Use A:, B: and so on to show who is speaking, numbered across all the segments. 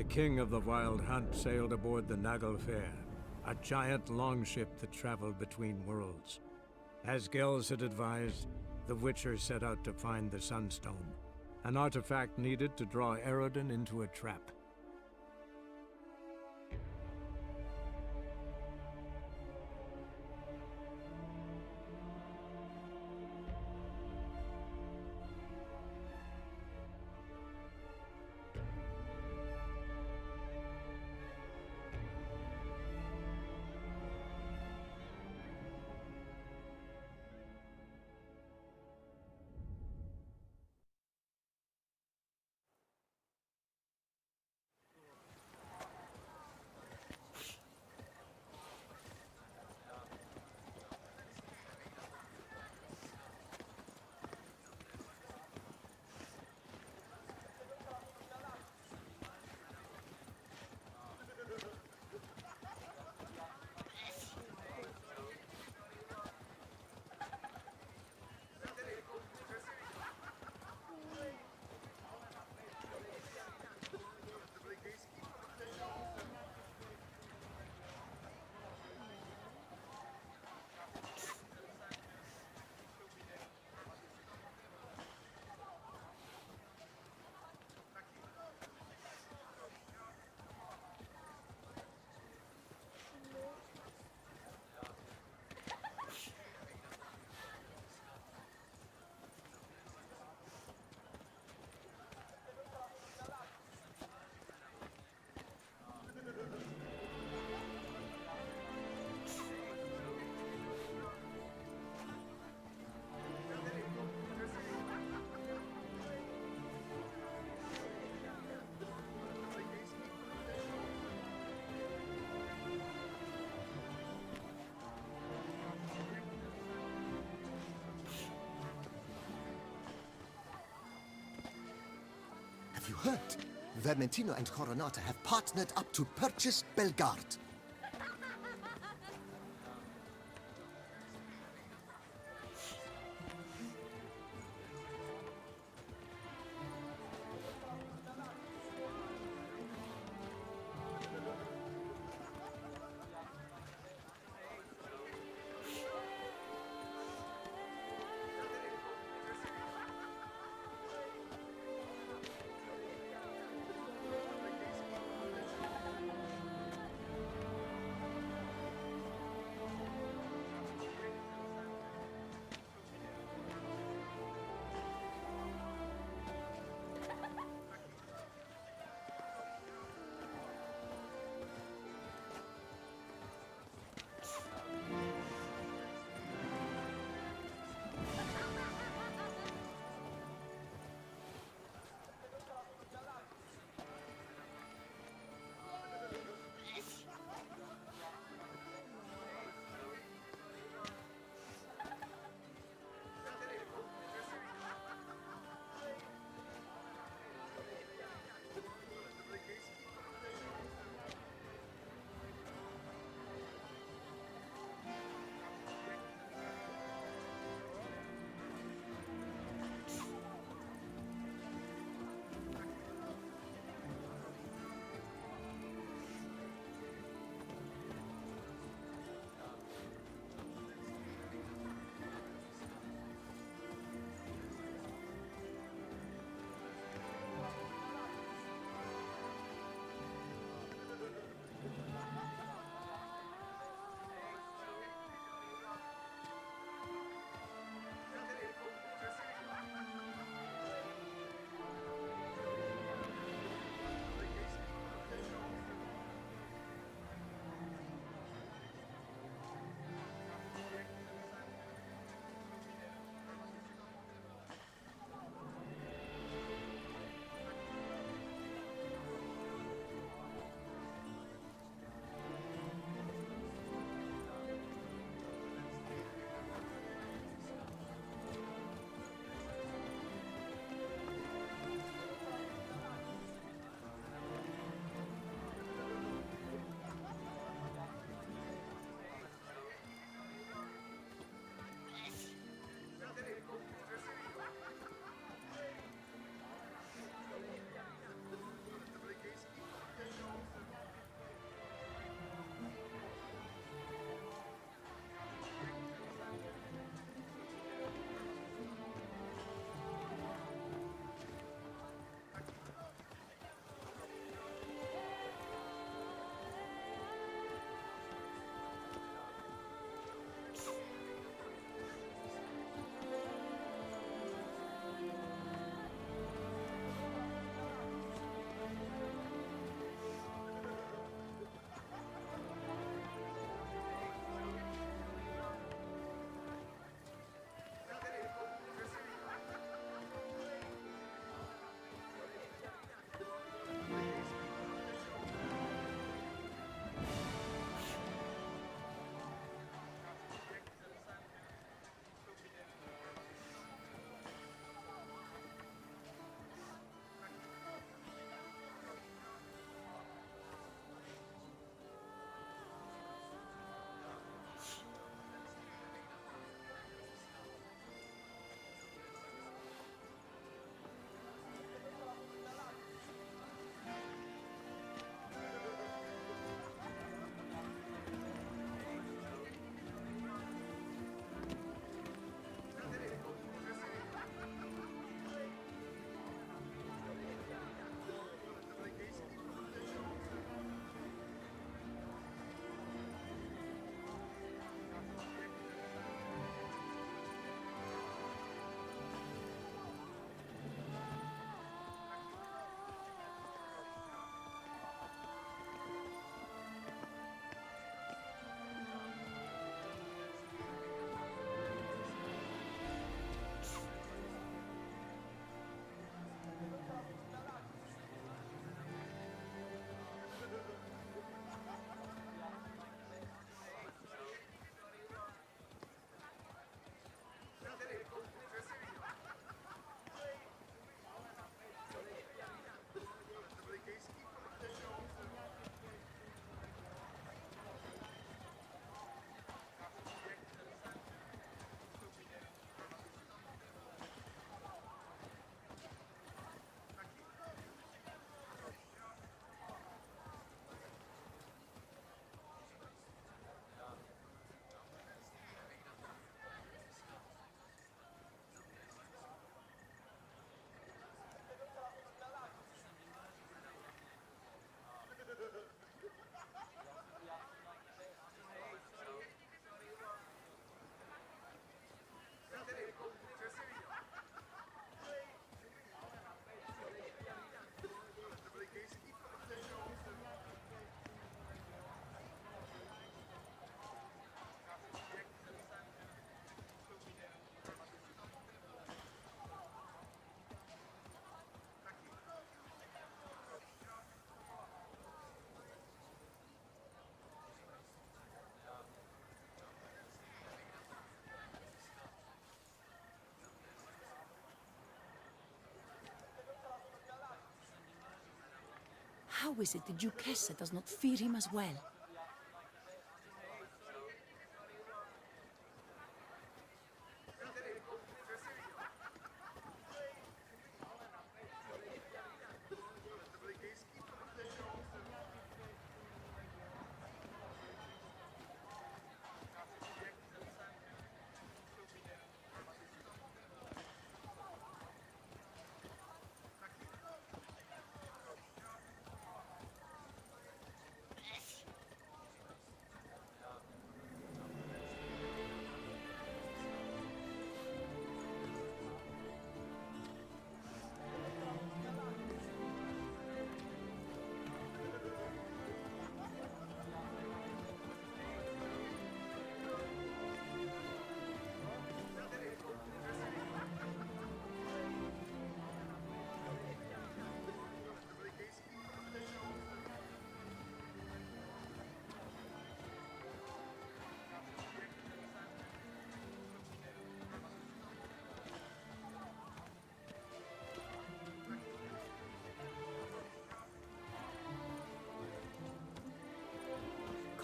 A: the king of the Wild Hunt sailed aboard the Naglfar, a giant longship that traveled between worlds. As Gels had advised, the Witcher set out to find the Sunstone, an artifact needed to draw Eredin into a trap.
B: Have you heard? Vermentino and Coronata have partnered up to purchase Belgard.
C: How is it the Duchessa does not fear him as well?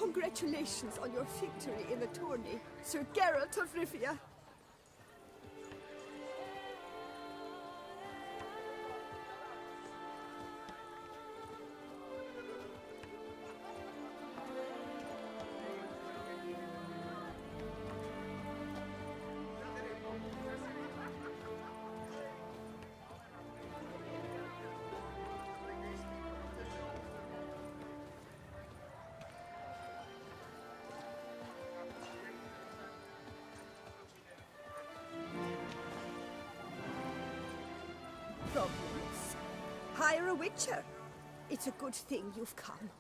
D: Congratulations on your victory in the tourney, Sir Geralt of Rivia. Problems? Hire a witcher. It's a good thing you've come.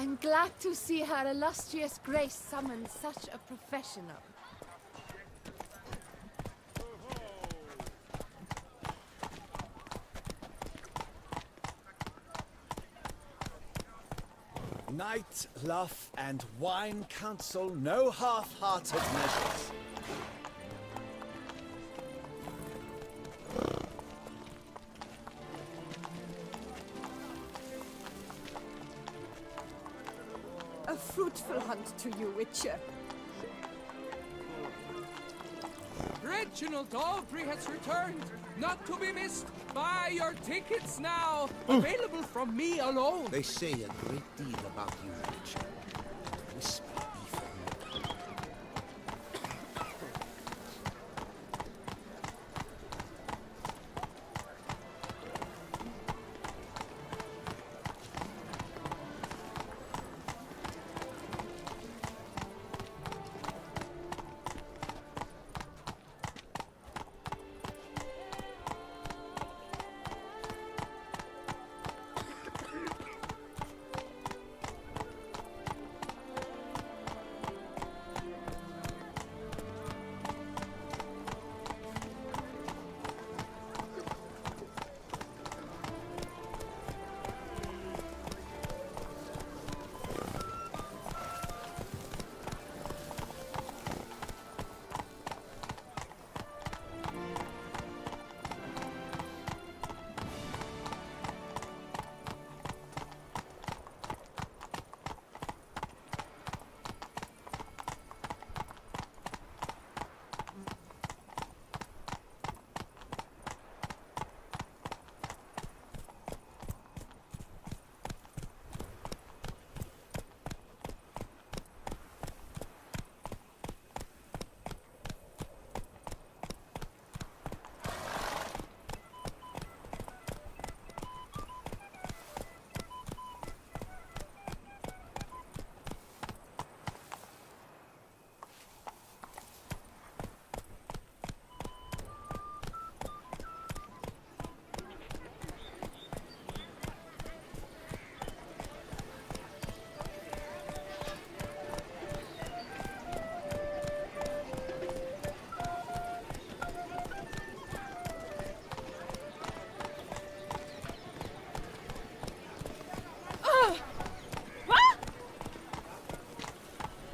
E: I'm glad to see her illustrious grace summon such a professional.
F: Night, luff, and wine counsel no half-hearted measures.
D: A fruitful hunt to you, Witcher.
G: Reginald Aubrey has returned, not to be missed. Buy your tickets now. Available from me alone.
H: They say a great deal about you, Richard. Whisper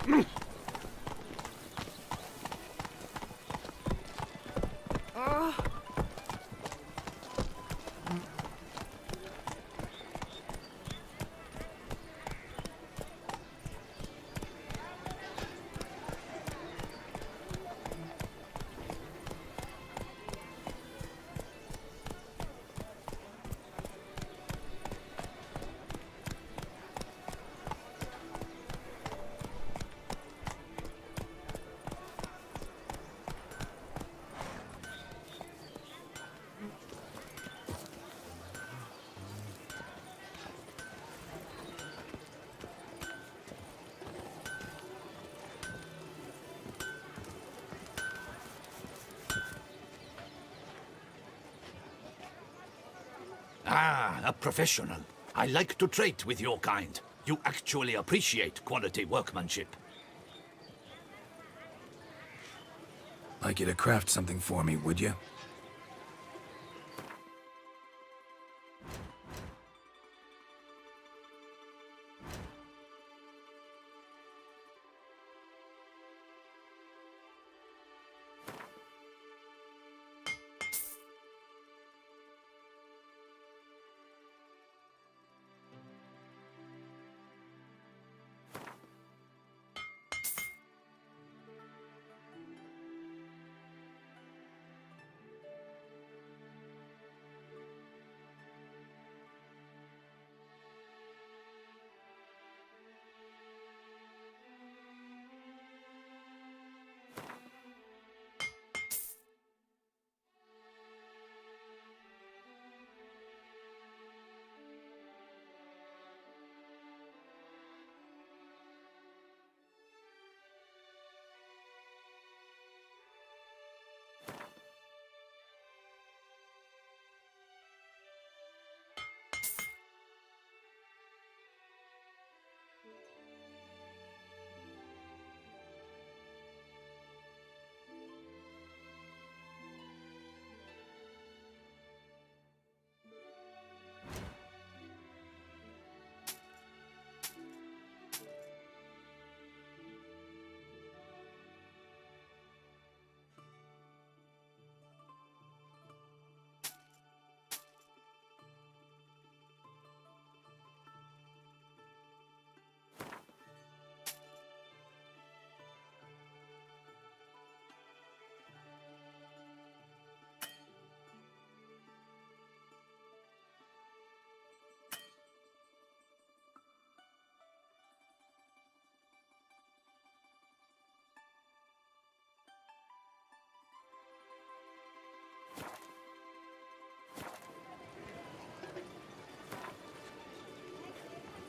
H: even.
I: Ah, a professional. I like to trade with your kind. You actually appreciate quality workmanship.
J: Like you to craft something for me, would you?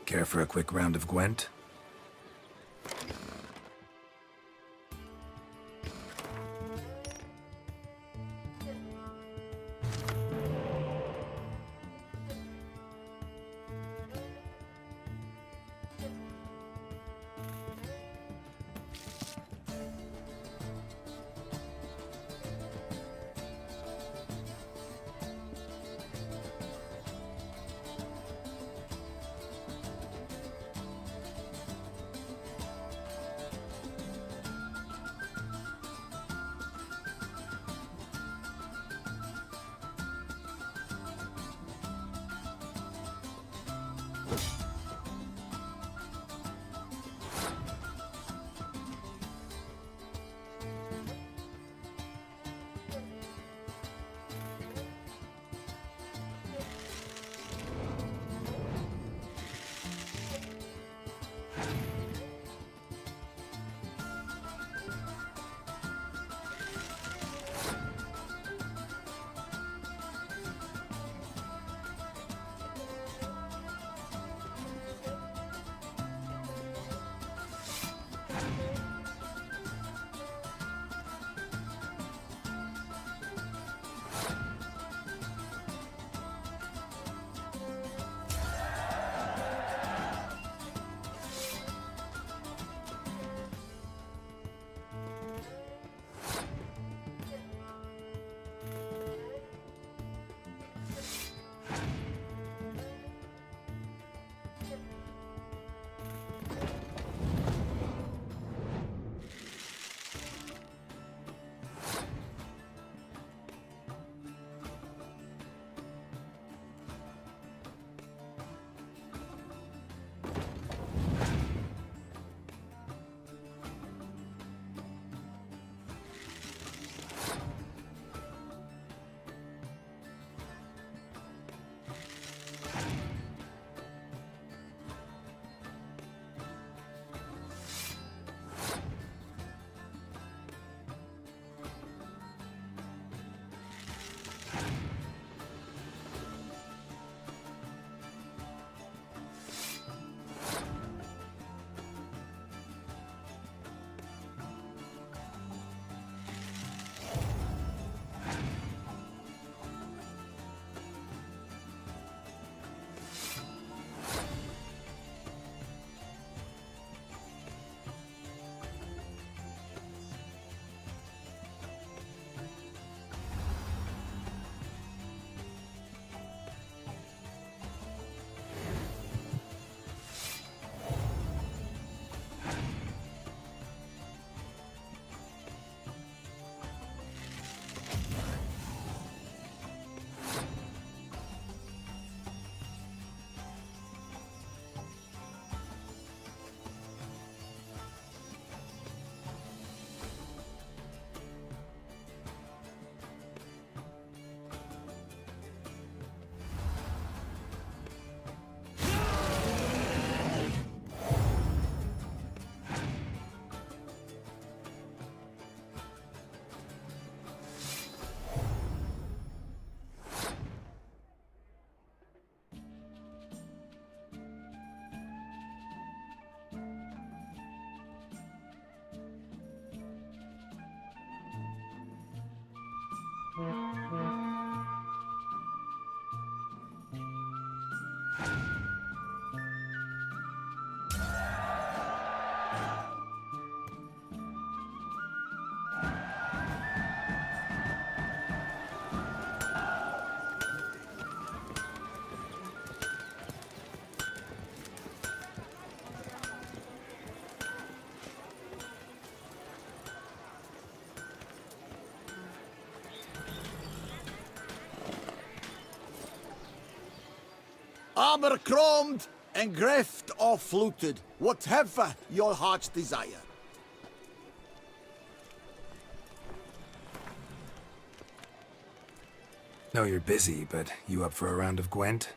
J: Care for a quick round of Gwent?
F: Armor chromed and greft or fluted, whatever your heart's desire.
J: Know you're busy, but you up for a round of Gwent?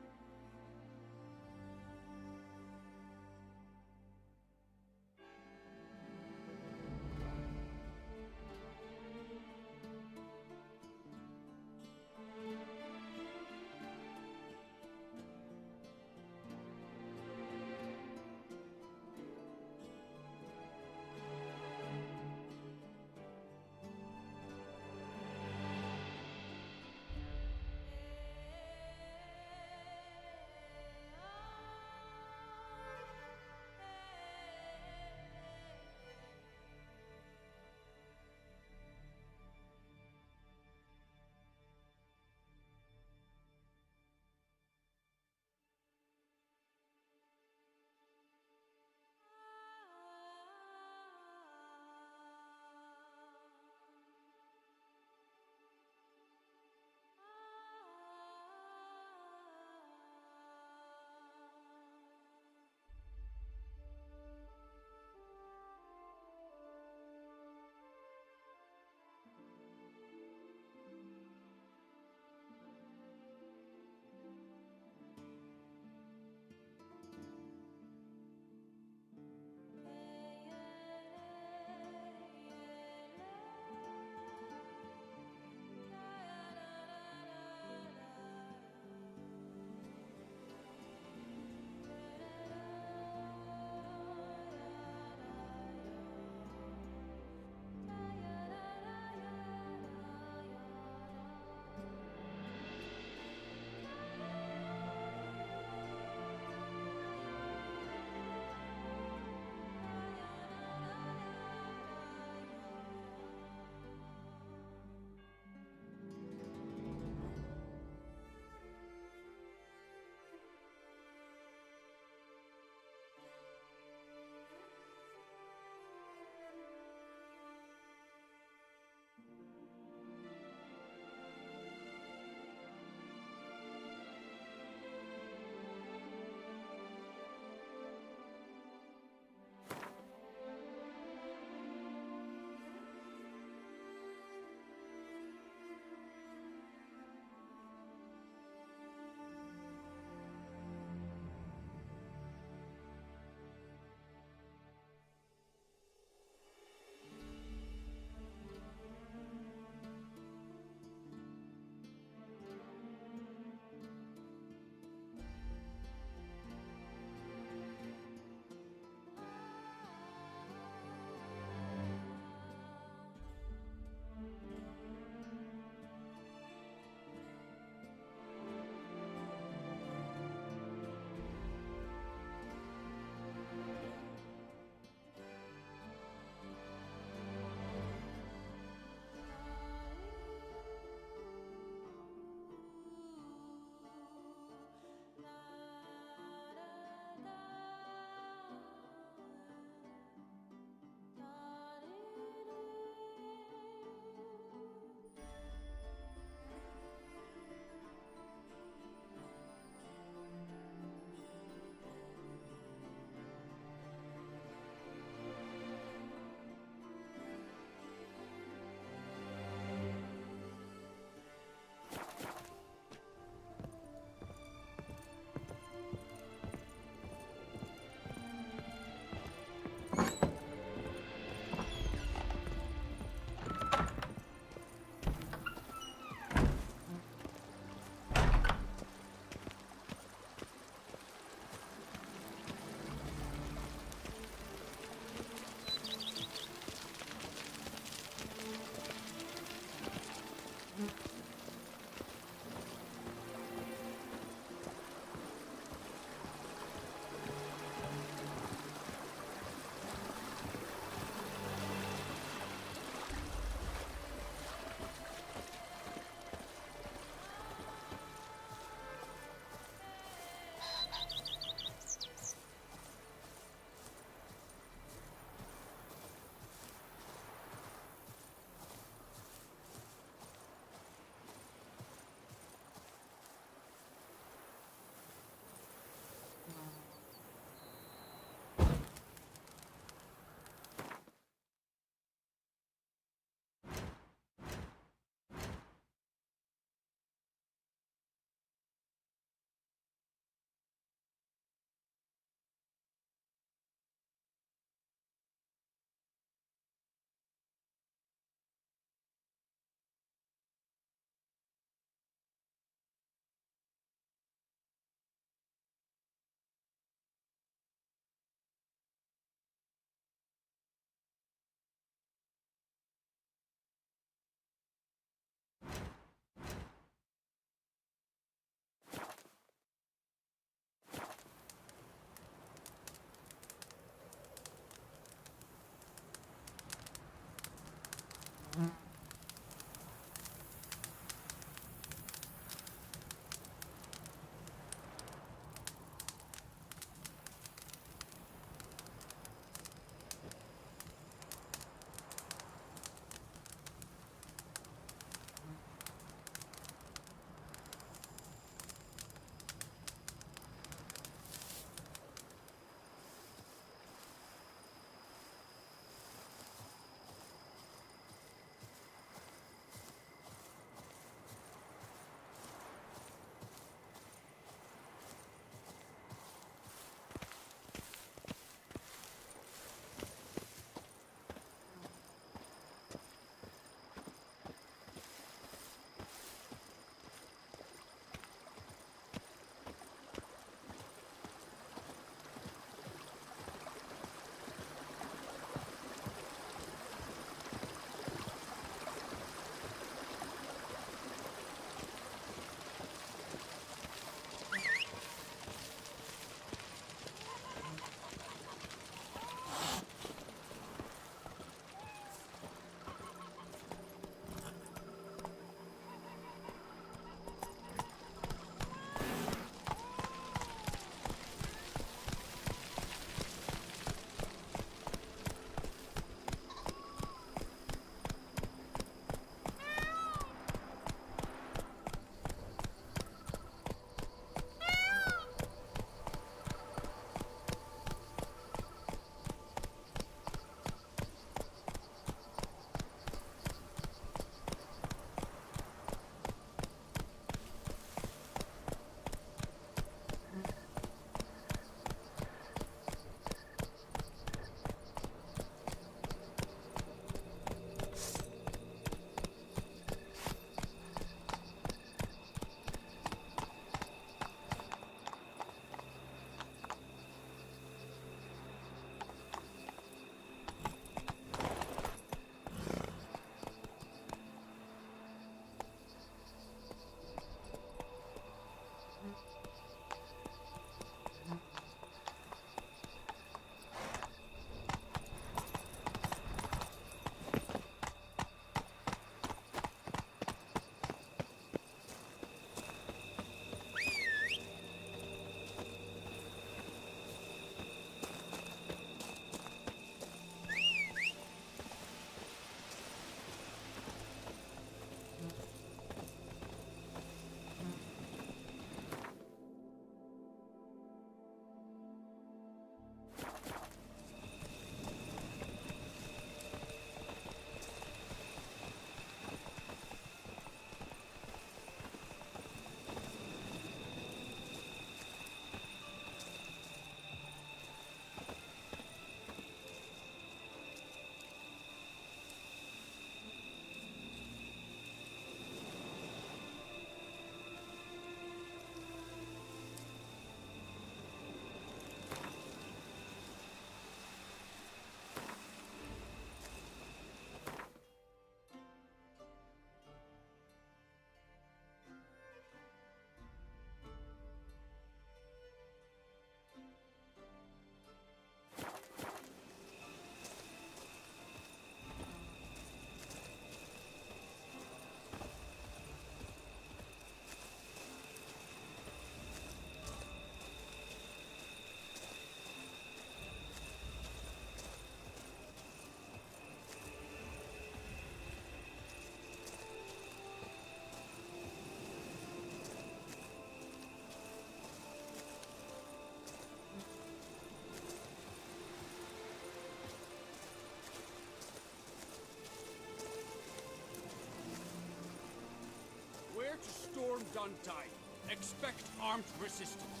G: Duntide. Expect armed resistance.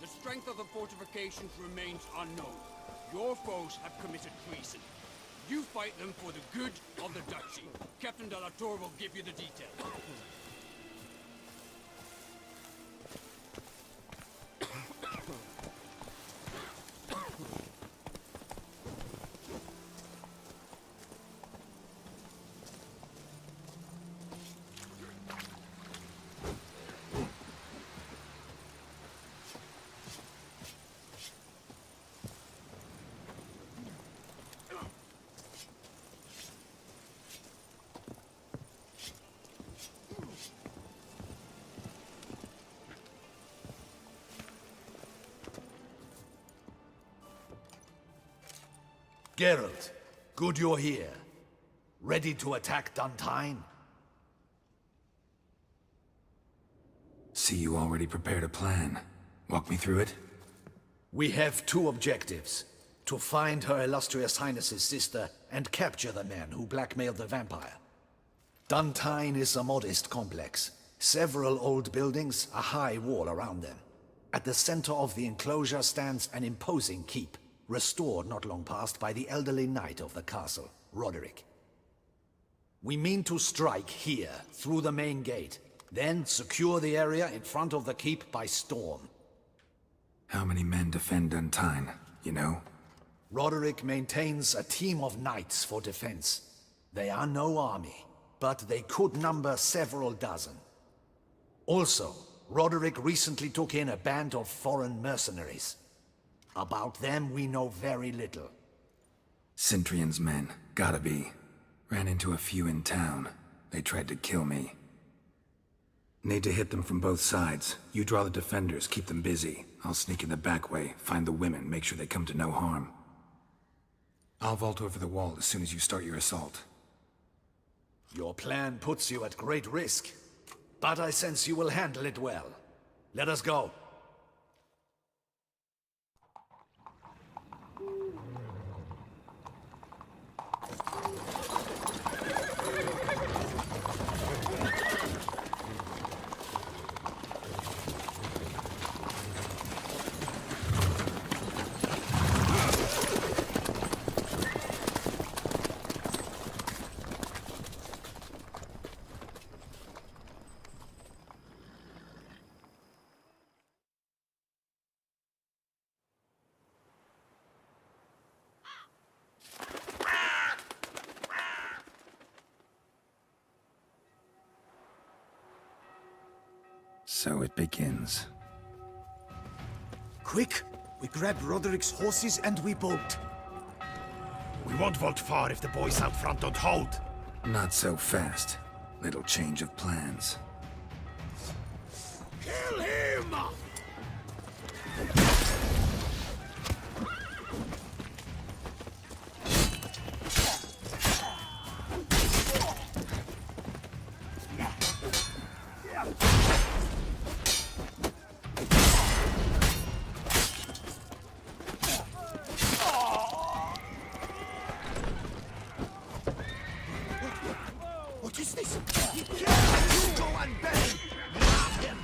G: The strength of the fortifications remains unknown. Your foes have committed treason. You fight them for the good of the duchy. Captain de la Tour will give you the details.
I: Geralt, good you're here. Ready to attack Duntine?
J: See, you already prepared a plan. Walk me through it?
I: We have two objectives. To find Her Illustrious Highness's sister and capture the man who blackmailed the vampire. Duntine is a modest complex. Several old buildings, a high wall around them. At the center of the enclosure stands an imposing keep, restored not long past by the elderly knight of the castle, Roderick. We mean to strike here, through the main gate, then secure the area in front of the keep by storm.
J: How many men defend Duntine, you know?
I: Roderick maintains a team of knights for defense. They are no army, but they could number several dozen. Also, Roderick recently took in a band of foreign mercenaries. About them, we know very little.
J: Cintrian's men, gotta be. Ran into a few in town. They tried to kill me. Need to hit them from both sides. You draw the defenders, keep them busy. I'll sneak in the back way, find the women, make sure they come to no harm. I'll vault over the wall as soon as you start your assault.
I: Your plan puts you at great risk, but I sense you will handle it well. Let us go.
J: So it begins.
H: Quick! We grab Roderick's horses and we bolt.
F: We won't vault far if the boys out front don't hold.
J: Not so fast. Little change of plans.
F: Kill him!
H: What is this? He killed Hugo and Ben! Grab him!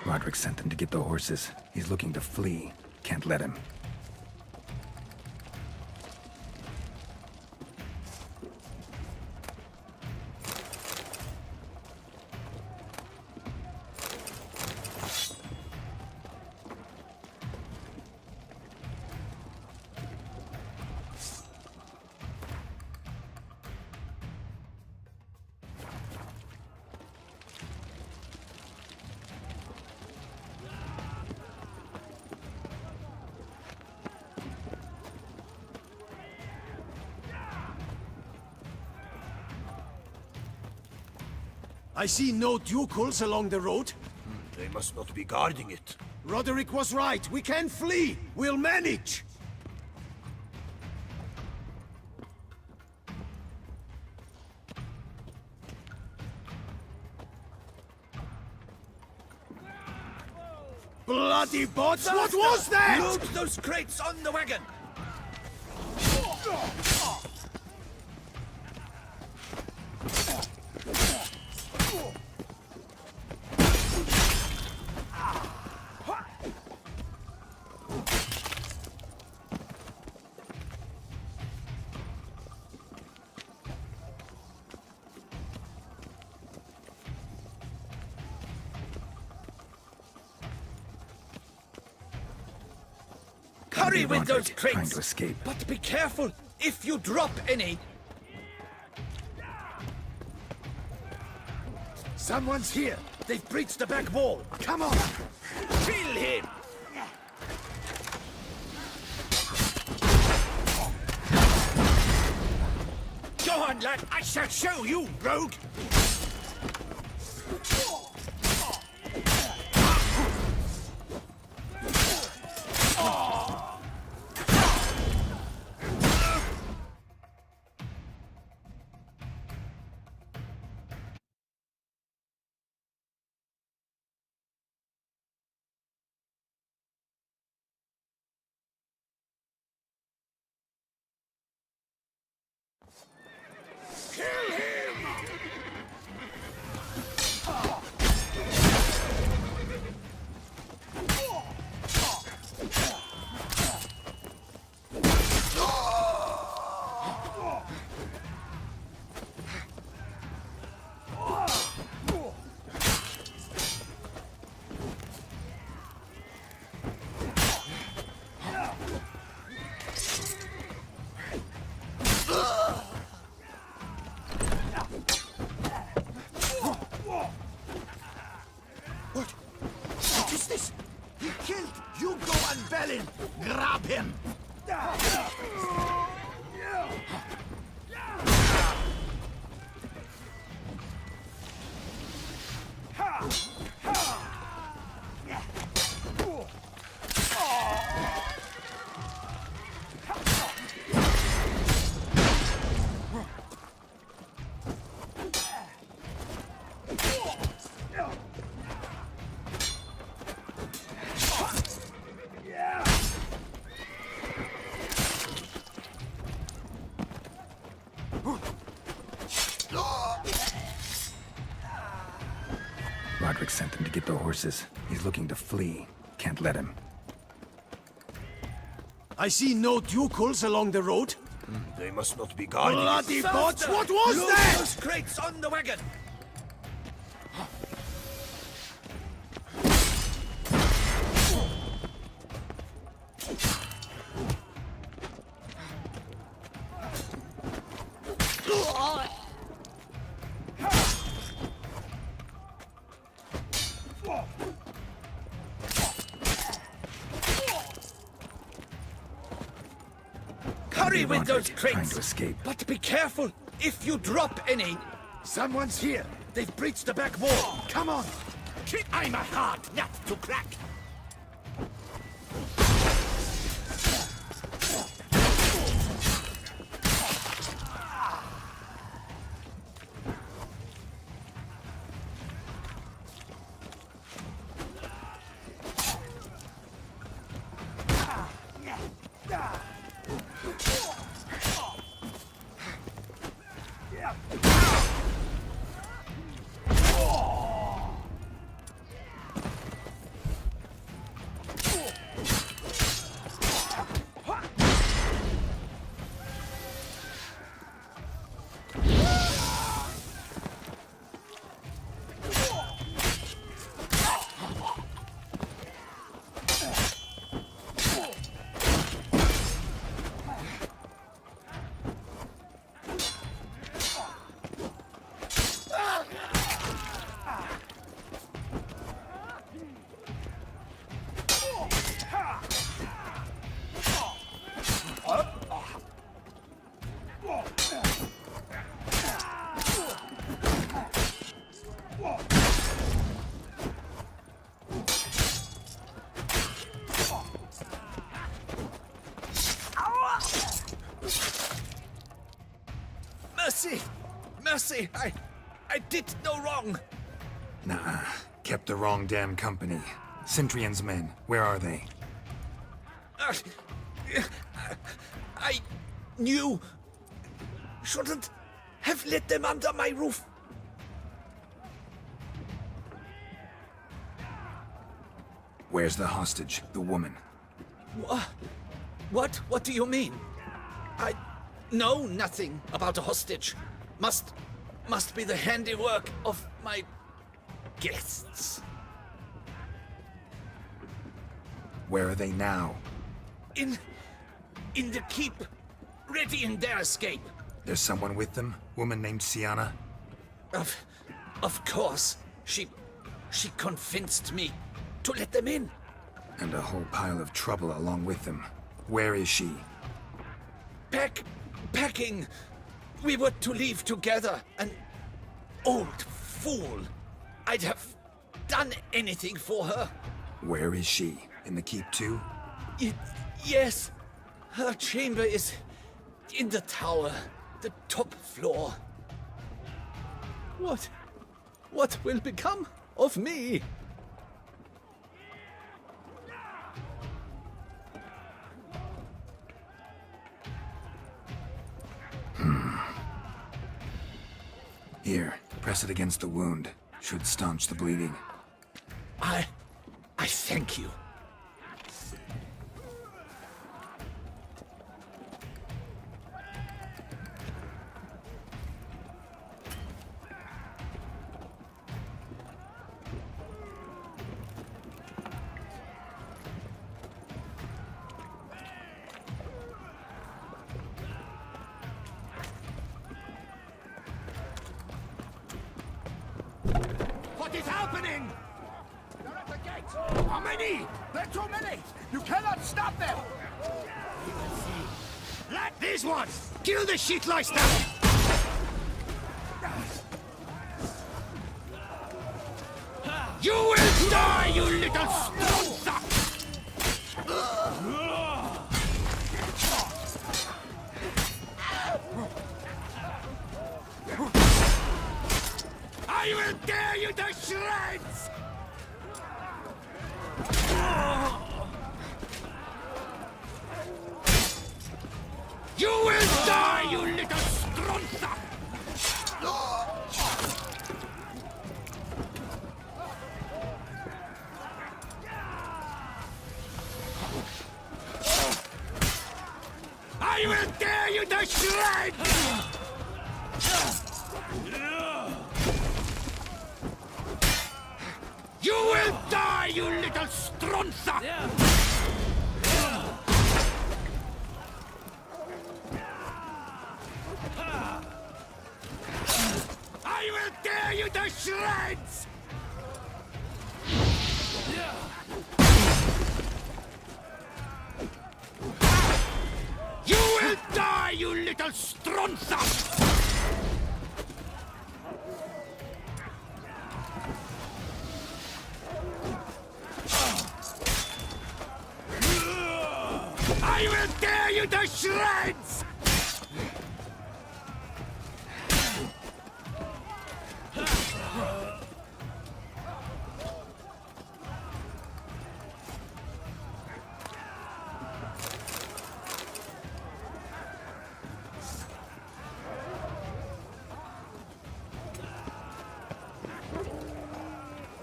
J: Roderick sent them to get the horses. He's looking to flee. Can't let him.
F: I see no ducals along the road.
H: They must not be guarding it.
F: Roderick was right. We can flee. We'll manage. Bloody bots! What was that?
H: Load those crates on the wagon! Hurry with those crates!
J: Trying to escape.
H: But be careful! If you drop any...
F: Someone's here. They've breached the back wall. Come on.
H: Kill him! Go on, lad! I shall show you, rogue! Kill him! What is this? He killed Hugo and Bellin! Grab him!
J: Roderick sent them to get the horses. He's looking to flee. Can't let him.
F: I see no ducals along the road.
H: They must not be guarding it.
F: Bloody bots! What was
H: Load
F: that?
H: those crates on the wagon! Hurry with those
J: Trying
H: crates!
J: to escape.
H: But be careful! If you drop any...
F: Someone's here. They've breached the back wall. Come on.
H: I'm a hard nut to crack!
I: mercy. I did no wrong.
J: Nah, kept the wrong damn company. Centrion's men, where are they?
I: I knew. Shouldn't have let them under my roof.
J: Where's the hostage, the woman?
I: What? What do you mean? I know nothing about a hostage. Must be the handiwork of my guests.
J: Where are they now?
I: In the keep, ready in their escape.
J: There's someone with them? Woman named Sienna?
I: Of course. She convinced me to let them in.
J: And a whole pile of trouble along with them. Where is she?
I: Packing. We were to leave together. An old fool. I'd have done anything for her.
J: Where is she? In the keep too?
I: Yes. Her chamber is in the tower. The top floor. What will become of me?
J: Here, press it against the wound. Should staunch the bleeding.
I: I thank you.
H: What is happening? They're at the gate. How many? There are too many. You cannot stop them. Let these ones kill the shit lice down. You will die, you little stronza! I will tear you to shreds! You will die, you little stronza! I will tear you to shreds! You will die, you little stronza! I will tear you to shreds! You will die, you little stronza! I will tear you to shreds!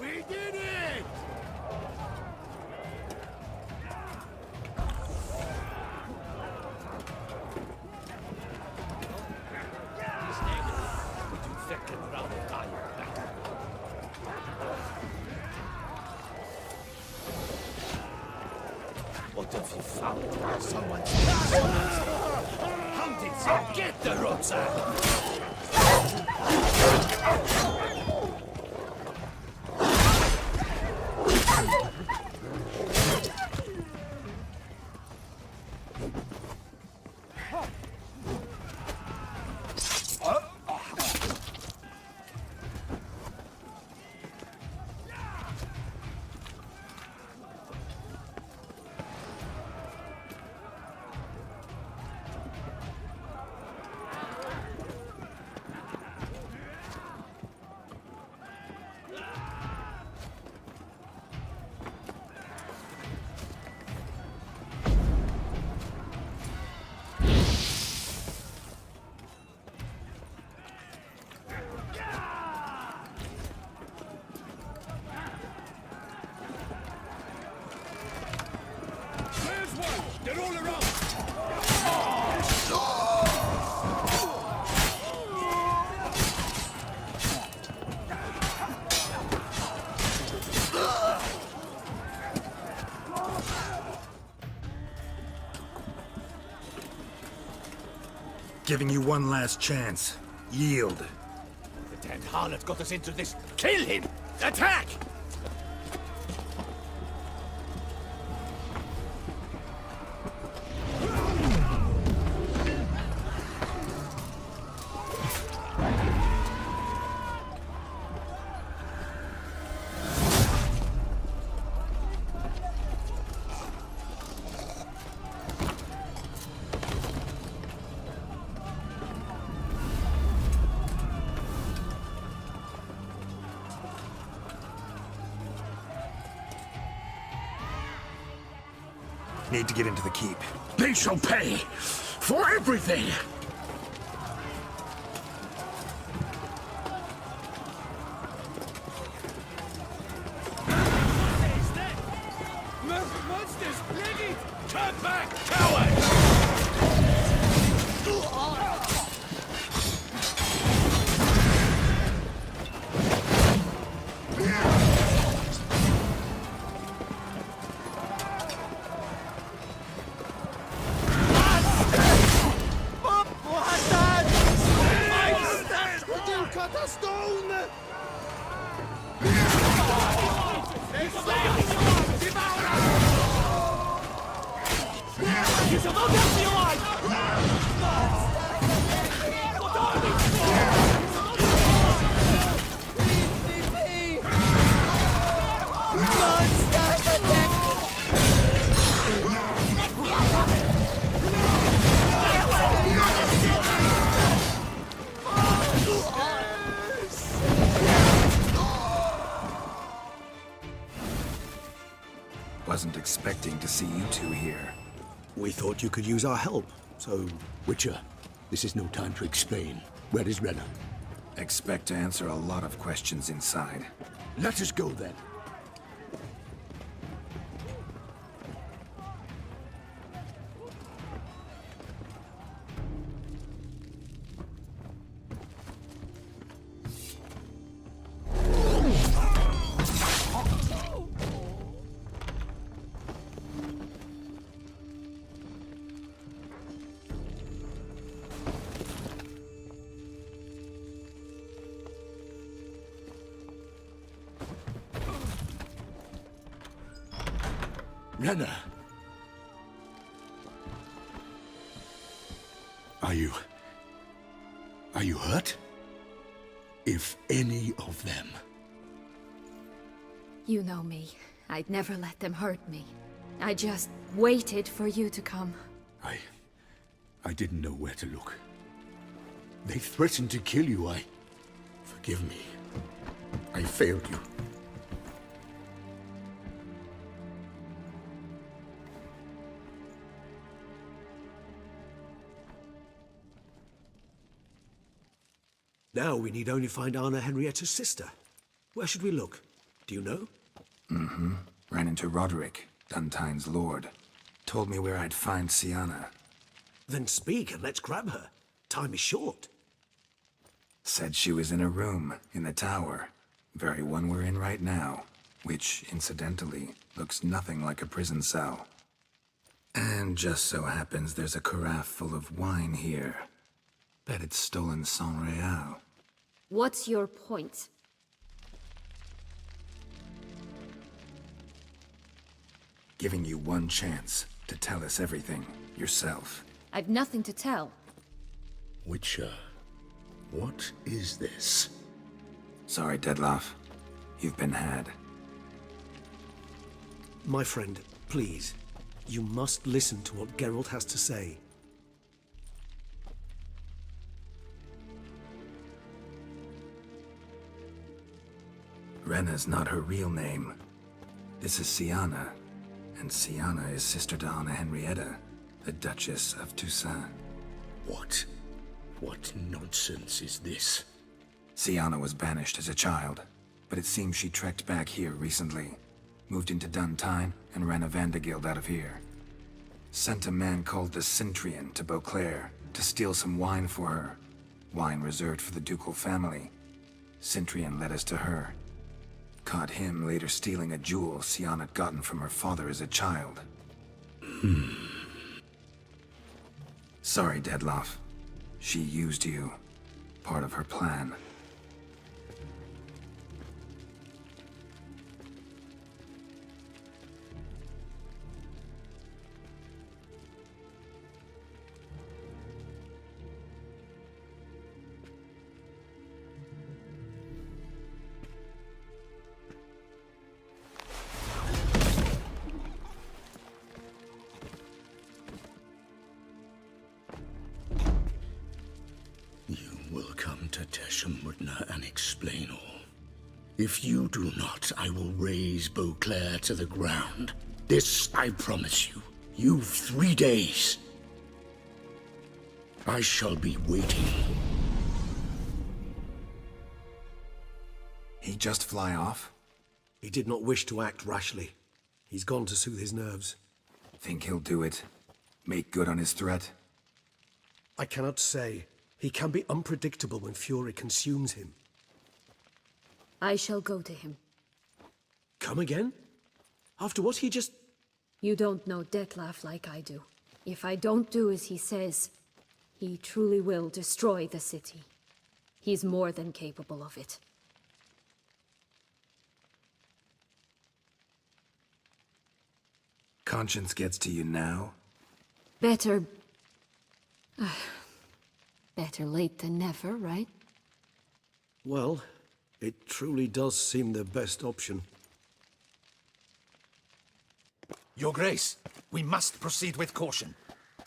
H: We did it!
I: What have you found? Someone's hunted. Get the rucksack!
J: Giving you one last chance. Yield.
H: The damned harlot got us into this. Kill him! Attack!
J: Need to get into the keep.
H: They shall pay for everything! Monsters! Ready! Turn back, coward!
J: Wasn't expecting to see you two here.
F: We thought you could use our help, so...
H: Witcher, this is no time to explain. Where is Renna?
J: Expect to answer a lot of questions inside.
H: Let us go then. Renna! Are you hurt? If any of them.
E: You know me. I'd never let them hurt me. I just waited for you to come.
H: I didn't know where to look. They threatened to kill you. Forgive me. I failed you.
F: Now we need only find Anna Henrietta's sister. Where should we look? Do you know?
J: Mm-hmm. Ran into Roderick, Duntine's lord. Told me where I'd find Sienna.
F: Then speak and let's grab her. Time is short.
J: Said she was in a room in the tower. Very one we're in right now. Which, incidentally, looks nothing like a prison cell. And just so happens there's a carafe full of wine here. Bet it's stolen San Real.
E: What's your point?
J: Giving you one chance to tell us everything yourself.
E: I've nothing to tell.
H: Witcher, what is this?
J: Sorry, Dettlaff. You've been had.
F: My friend, please. You must listen to what Geralt has to say.
J: Renna's not her real name. This is Sienna, and Sienna is sister to Anna Henrietta, the Duchess of Toussaint.
H: What nonsense is this?
J: Sienna was banished as a child, but it seems she trekked back here recently. Moved into Duntine and ran a Vandergild out of here. Sent a man called the Cintrian to Beauclair to steal some wine for her. Wine reserved for the ducal family. Cintrian led us to her. Caught him later stealing a jewel Sienna had gotten from her father as a child. Sorry, Dettlaff. She used you. Part of her plan.
H: You will come to Teshumutna and explain all. If you do not, I will raze Beauclair to the ground. This I promise you. You've 3 days. I shall be waiting.
J: He just fly off?
F: He did not wish to act rashly. He's gone to soothe his nerves.
J: Think he'll do it? Make good on his threat?
F: I cannot say. He can be unpredictable when fury consumes him.
E: I shall go to him.
F: Come again? After what he just...
E: You don't know Detlef like I do. If I don't do as he says, he truly will destroy the city. He's more than capable of it.
J: Conscience gets to you now?
E: Better... better late than never, right?
F: Well, it truly does seem the best option.
I: Your Grace, we must proceed with caution.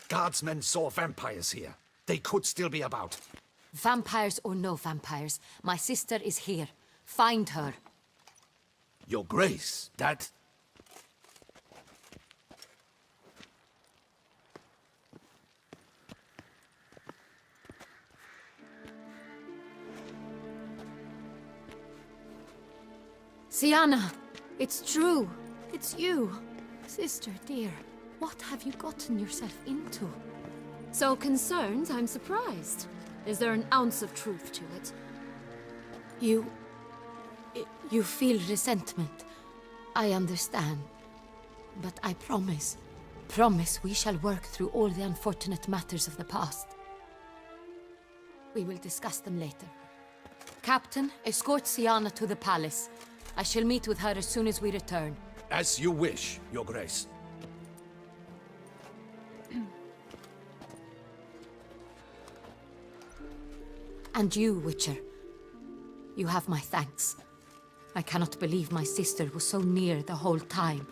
I: Guardsmen saw vampires here. They could still be about.
C: Vampires or no vampires, my sister is here. Find her.
I: Your Grace, that...
E: Sienna! It's true! It's you! Sister dear, what have you gotten yourself into? So concerned, I'm surprised. Is there an ounce of truth to it?
C: You feel resentment. I understand. But I promise we shall work through all the unfortunate matters of the past. We will discuss them later. Captain, escort Sienna to the palace. I shall meet with her as soon as we return.
I: As you wish, Your Grace.
C: And you, Witcher. You have my thanks. I cannot believe my sister was so near the whole time.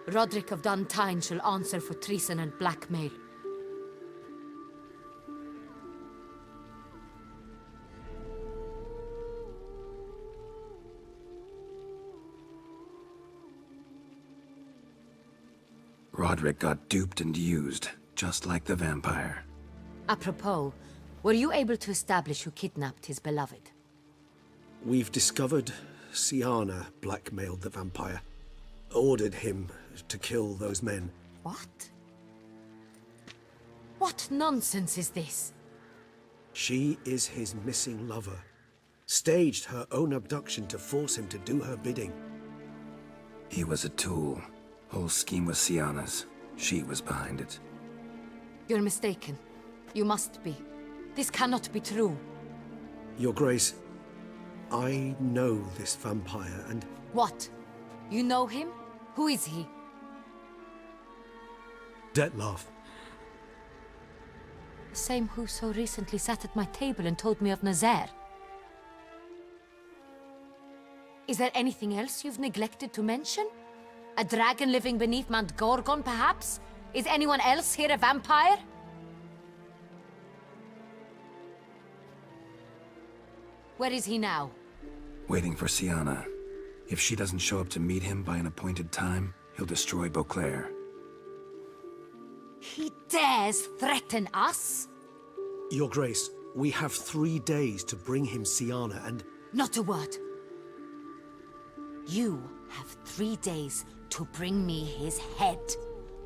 C: Roderick of Duntine shall answer for treason and blackmail.
J: Roderick got duped and used, just like the vampire.
C: Apropos, were you able to establish who kidnapped his beloved?
F: We've discovered Sienna blackmailed the vampire. Ordered him to kill those men.
C: What? What nonsense is this?
F: She is his missing lover. Staged her own abduction to force him to do her bidding.
J: He was a tool. Whole scheme was Sienna's. She was behind it.
C: You're mistaken. You must be. This cannot be true.
F: Your Grace, I know this vampire and...
C: What? You know him? Who is he?
F: Detlef.
C: The same who so recently sat at my table and told me of Nazaire. Is there anything else you've neglected to mention? A dragon living beneath Mount Gorgon, perhaps? Is anyone else here a vampire? Where is he now?
J: Waiting for Sienna. If she doesn't show up to meet him by an appointed time, he'll destroy Beauclair.
C: He dares threaten us?
F: Your Grace, we have 3 days to bring him Sienna and...
C: Not a word. You have 3 days to bring me his head.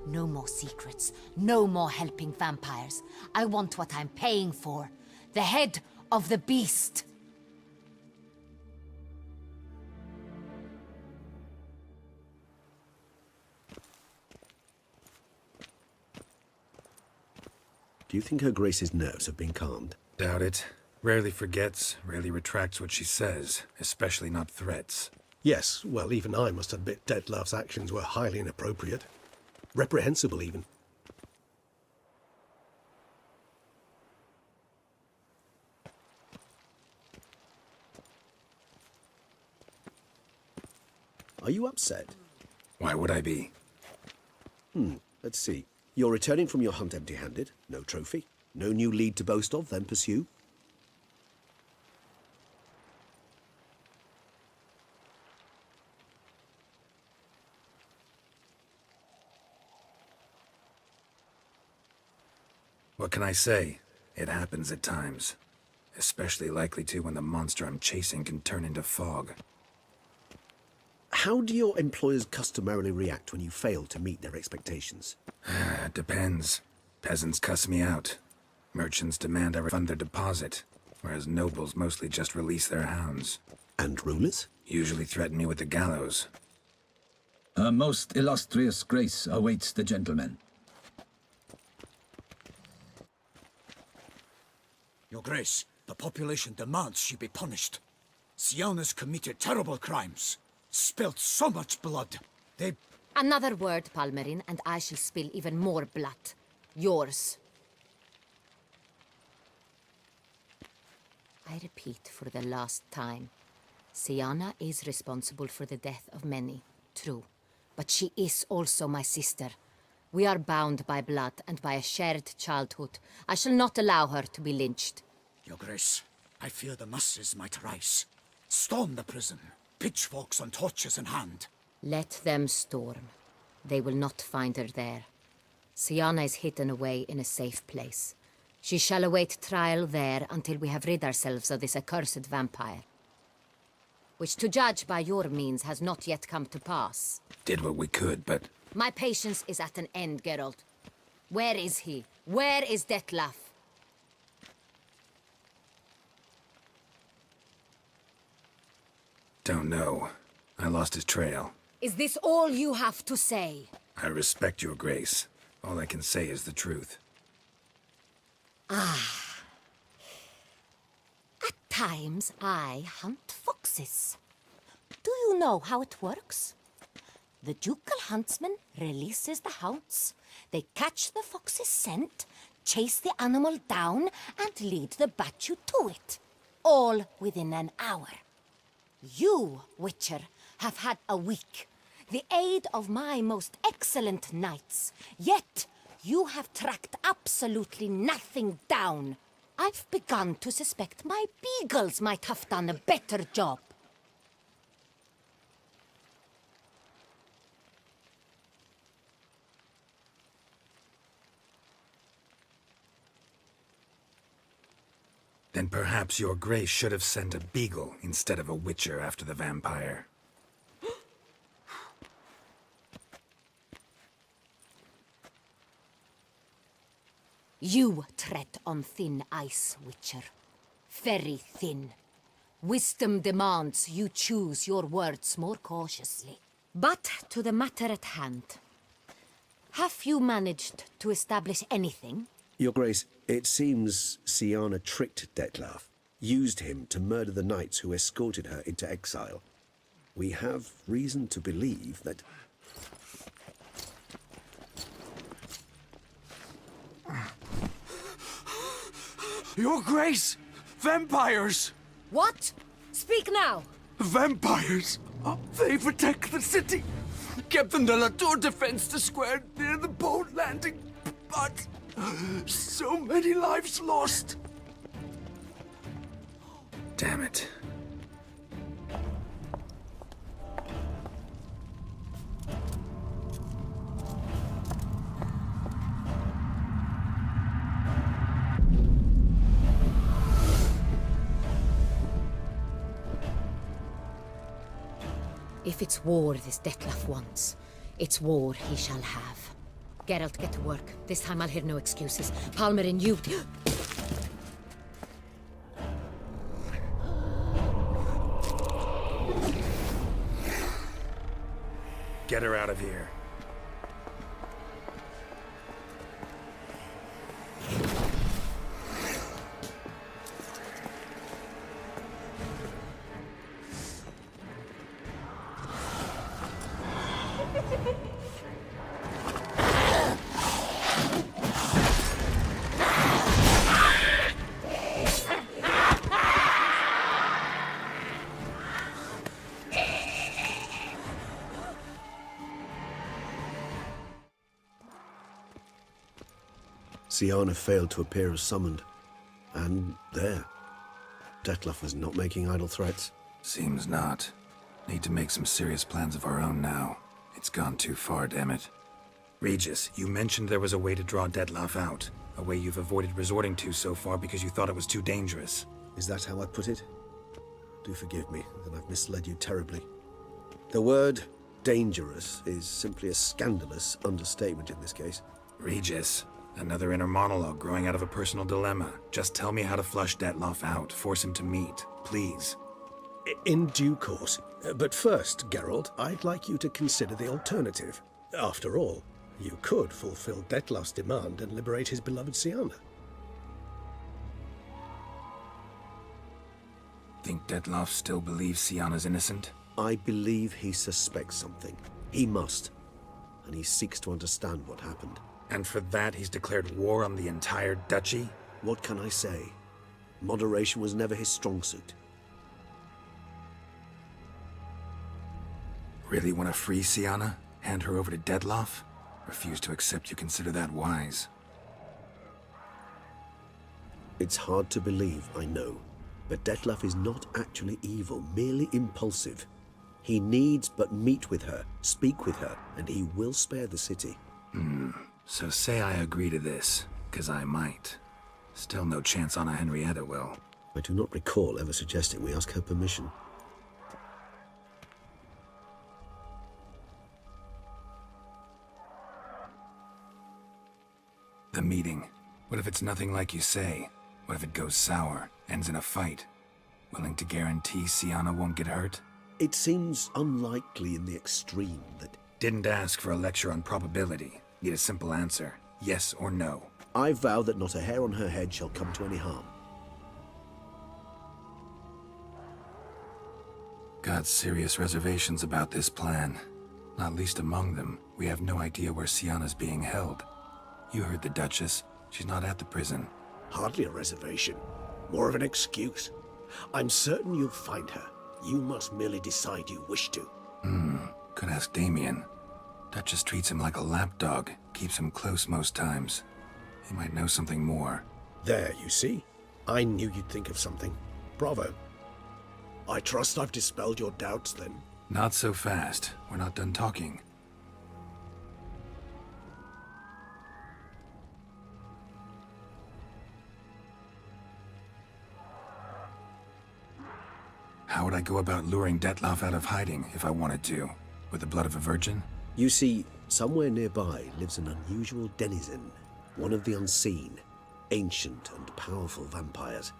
C: No more secrets. No more helping vampires. I want what I'm paying for. The head of the beast.
F: Do you think Her Grace's nerves have been calmed?
J: Doubt it. Rarely forgets, rarely retracts what she says, especially not threats.
F: Yes, well, even I must admit Detlav's actions were highly inappropriate. Reprehensible, even. Are you upset?
J: Why would I be?
F: Let's see. You're returning from your hunt empty-handed. No trophy. No new lead to boast of, then pursue.
J: What can I say? It happens at times. Especially likely to when the monster I'm chasing can turn into fog.
F: How do your employers customarily react when you fail to meet their expectations?
J: It depends. Peasants cuss me out. Merchants demand I refund their deposit, whereas nobles mostly just release their hounds.
F: And rulers?
J: Usually threaten me with the gallows.
K: Her most illustrious grace awaits the gentleman.
G: Your Grace, the population demands she be punished. Siana's committed terrible crimes. Spilt so much blood. They...
E: Another word, Palmerin, and I shall spill even more blood. Yours. I repeat for the last time. Siana is responsible for the death of many, true. But she is also my sister. We are bound by blood and by a shared childhood. I shall not allow her to be lynched.
G: Your Grace, I fear the masses might rise. Storm the prison, pitchforks and torches in hand.
E: Let them storm. They will not find her there. Siana is hidden away in a safe place. She shall await trial there until we have rid ourselves of this accursed vampire. Which, to judge by your means, has not yet come to pass.
J: Did what we could, but...
E: My patience is at an end, Geralt. Where is he? Where is Detlaf?
J: Don't know. I lost his trail.
E: Is this all you have to say?
J: I respect your grace. All I can say is the truth.
E: At times, I hunt foxes. Do you know how it works? The ducal huntsman releases the hounds. They catch the fox's scent, chase the animal down, and lead the Bachu to it. All within an hour. You, Witcher, have had a week. The aid of my most excellent knights. Yet, you have tracked absolutely nothing down. I've begun to suspect my beagles might have done a better job.
J: Then perhaps your grace should have sent a beagle instead of a witcher after the vampire.
E: You tread on thin ice, Witcher. Very thin. Wisdom demands you choose your words more cautiously. But to the matter at hand. Have you managed to establish anything?
F: Your Grace, it seems Siana tricked Detlaf, used him to murder the knights who escorted her into exile. We have reason to believe that...
L: Your Grace! Vampires!
E: What? Speak now!
L: Vampires! They protect the city! Captain de la Tour defends the square near the boat landing, but... so many lives lost!
J: Damn it.
E: If it's war this Detlaf wants, it's war he shall have. Geralt, get to work. This time I'll hear no excuses. Palmerin, you...
J: Get her out of here.
F: Siana failed to appear as summoned. And there. Detlef was not making idle threats.
J: Seems not. Need to make some serious plans of our own now. It's gone too far, damn it. Regis, you mentioned there was a way to draw Detlef out. A way you've avoided resorting to so far because you thought it was too dangerous.
F: Is that how I put it? Do forgive me that I've misled you terribly. The word dangerous is simply a scandalous understatement in this case.
J: Regis, another inner monologue growing out of a personal dilemma. Just tell me how to flush Detlef out, force him to meet, please.
F: In due course. But first, Geralt, I'd like you to consider the alternative. After all, you could fulfill Detlef's demand and liberate his beloved Siana.
J: Think Detlef still believes Siana's innocent?
F: I believe he suspects something. He must. And he seeks to understand what happened.
J: And for that he's declared war on the entire duchy?
F: What can I say? Moderation was never his strong suit.
J: Really want to free Siana? Hand her over to Detlef? Refuse to accept you consider that wise.
F: It's hard to believe, I know. But Detlef is not actually evil, merely impulsive. He needs but meet with her, speak with her, and he will spare the city.
J: So say I agree to this, 'cause I might. Still no chance Anna Henrietta will.
F: I do not recall ever suggesting we ask her permission.
J: The meeting. What if it's nothing like you say? What if it goes sour, ends in a fight? Willing to guarantee Siana won't get hurt?
F: It seems unlikely in the extreme that...
J: Didn't ask for a lecture on probability. Need a simple answer. Yes or no.
F: I vow that not a hair on her head shall come to any harm.
J: Got serious reservations about this plan. Not least among them, we have no idea where Siana's being held. You heard the Duchess. She's not at the prison.
F: Hardly a reservation. More of an excuse. I'm certain you'll find her. You must merely decide you wish to.
J: Could ask Damien. Duchess treats him like a lapdog. Keeps him close most times. He might know something more.
F: There, you see? I knew you'd think of something. Bravo. I trust I've dispelled your doubts, then.
J: Not so fast. We're not done talking. How would I go about luring Detlef out of hiding if I wanted to? With the blood of a virgin?
F: You see, somewhere nearby lives an unusual denizen, one of the unseen, ancient and powerful vampires,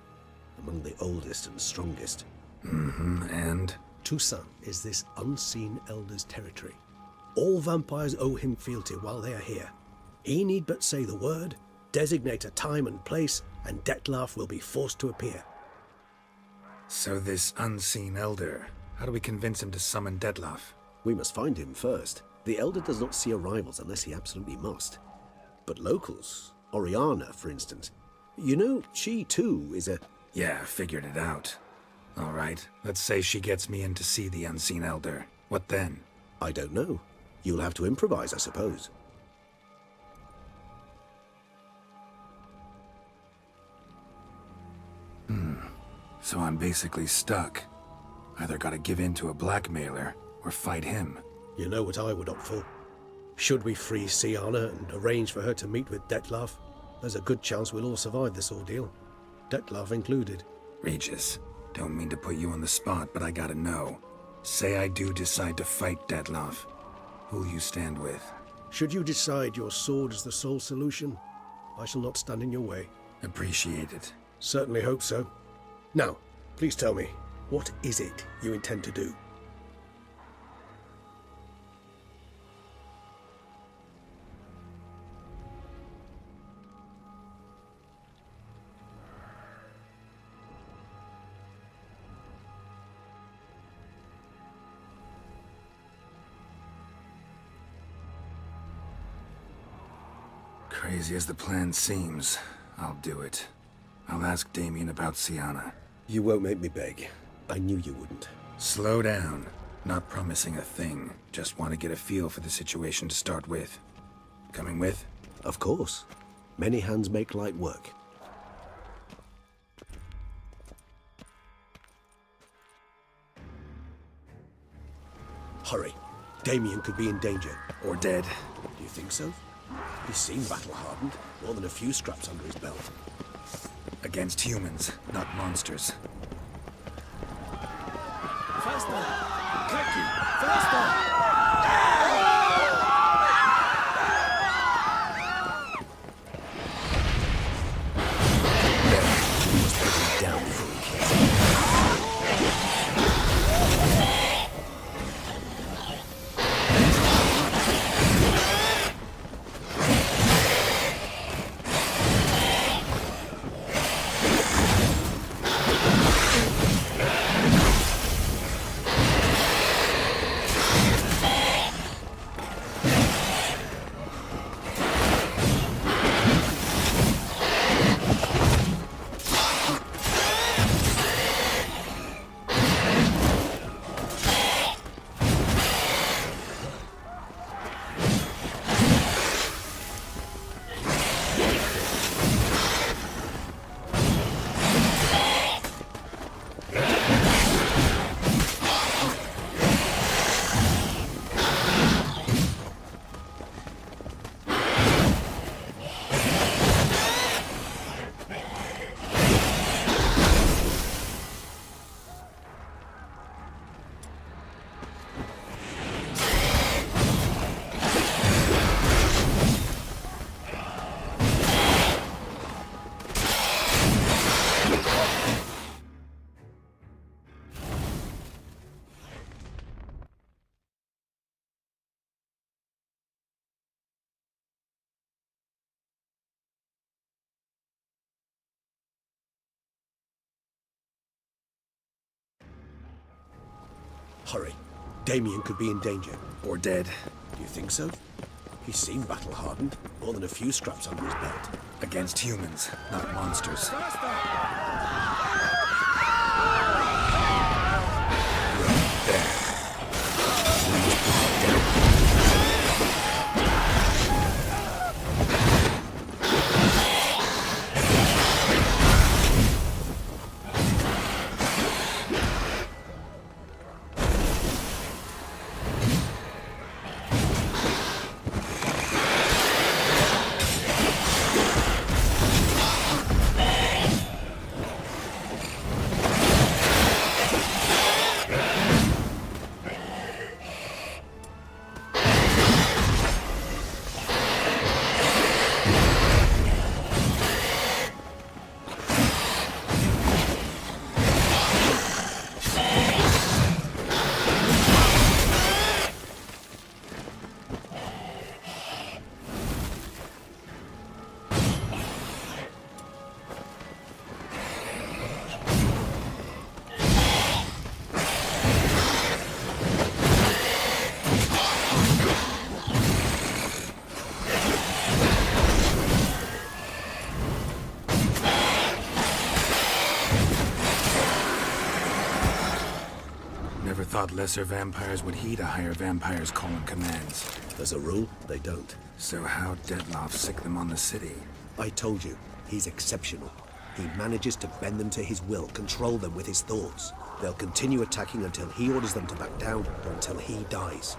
F: among the oldest and strongest.
J: And?
F: Toussaint is this unseen elder's territory. All vampires owe him fealty while they are here. He need but say the word, designate a time and place, and Detlef will be forced to appear.
J: So this unseen elder, how do we convince him to summon Detlef?
F: We must find him first. The elder does not see arrivals unless he absolutely must. But locals, Oriana, for instance, you know, she too is a...
J: Yeah, figured it out. All right, let's say she gets me in to see the unseen elder. What then?
F: I don't know. You'll have to improvise, I suppose.
J: So I'm basically stuck. Either gotta give in to a blackmailer, or fight him.
F: You know what I would opt for. Should we free Siana and arrange for her to meet with Detlef, there's a good chance we'll all survive this ordeal. Detlef included.
J: Regis, don't mean to put you on the spot, but I gotta know. Say I do decide to fight Detlef. Who'll you stand with?
F: Should you decide your sword is the sole solution, I shall not stand in your way.
J: Appreciate it.
F: Certainly hope so. Now, please tell me, what is it you intend to do?
J: Crazy as the plan seems, I'll do it. I'll ask Damien about Siana.
F: You won't make me beg. I knew you wouldn't.
J: Slow down. Not promising a thing. Just want to get a feel for the situation to start with. Coming with?
F: Of course. Many hands make light work. Hurry. Damien could be in danger.
J: Or dead.
F: Do you think so? He seemed battle-hardened. More than a few scraps under his belt.
J: Against humans, not monsters.
L: Faster! Kaki! Faster!
F: Down before he kills him. Hurry. Damien could be in danger.
J: Or dead.
F: Do you think so? He seemed battle-hardened. More than a few scraps under his belt.
J: Against humans, not monsters. Never thought lesser vampires would heed a higher vampire's call and commands.
F: There's a rule, they don't.
J: So how Dettlaff sick them on the city?
F: I told you, he's exceptional. He manages to bend them to his will, control them with his thoughts. They'll continue attacking until he orders them to back down, or until he dies.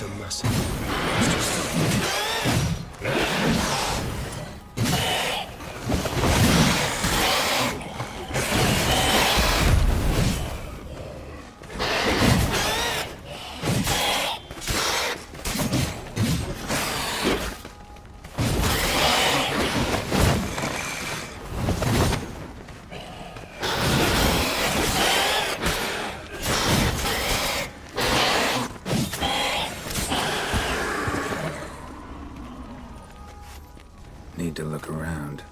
F: It's a massive.
J: Need to look around.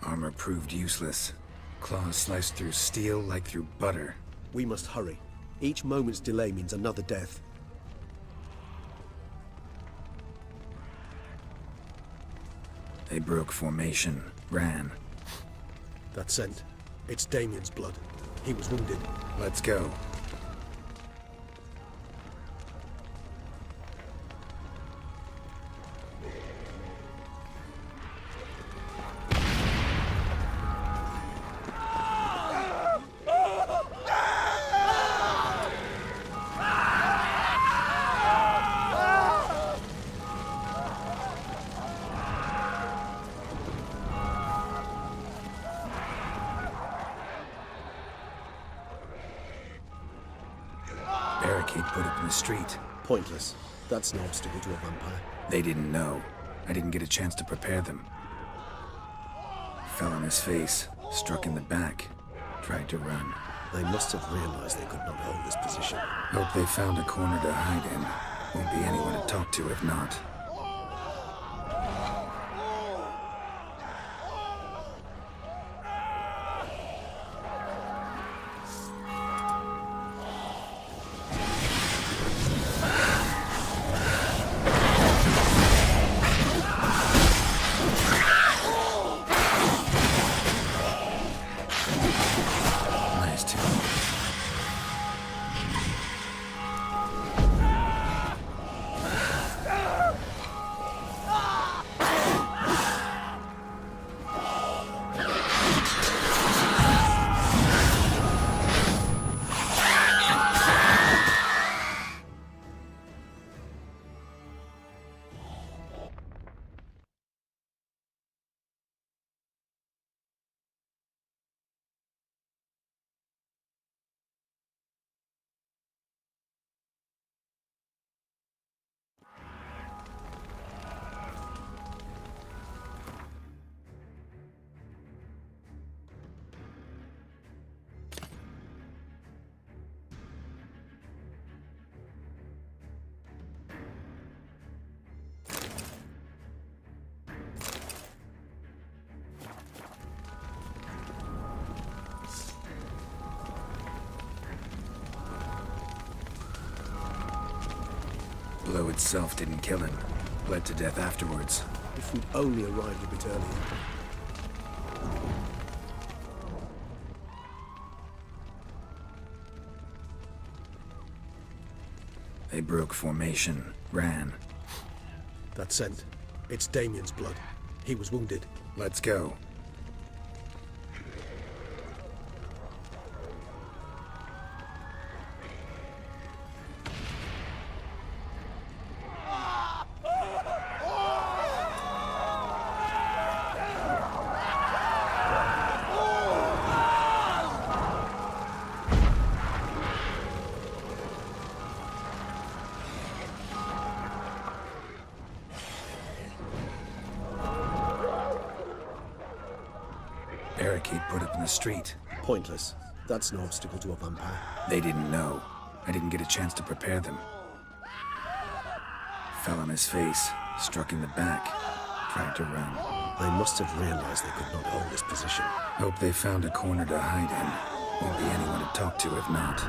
J: Armor proved useless. Claws sliced through steel like through butter.
F: We must hurry. Each moment's delay means another death.
J: They broke formation, ran.
F: That scent. It's Damien's blood. He was wounded.
J: Let's go. Barricade put up in the street.
F: Pointless. That's no obstacle to a vampire.
J: They didn't know. I didn't get a chance to prepare them. Fell on his face, struck in the back, tried to run.
F: They must have realized they could not hold this position.
J: Hope they found a corner to hide in. Won't be anyone to talk to if not. Nice too. Blow itself didn't kill him. Bled to death afterwards.
F: If we'd only arrived a bit earlier.
J: They broke formation, ran.
F: That scent. It's Damien's blood. He was wounded.
J: Let's go. Barricade put up in the street.
F: Pointless. That's no obstacle to a vampire.
J: They didn't know. I didn't get a chance to prepare them. Fell on his face, struck in the back, tried to run.
F: They must have realized they could not hold this position.
J: Hope they found a corner to hide in. Won't be anyone to talk to if not.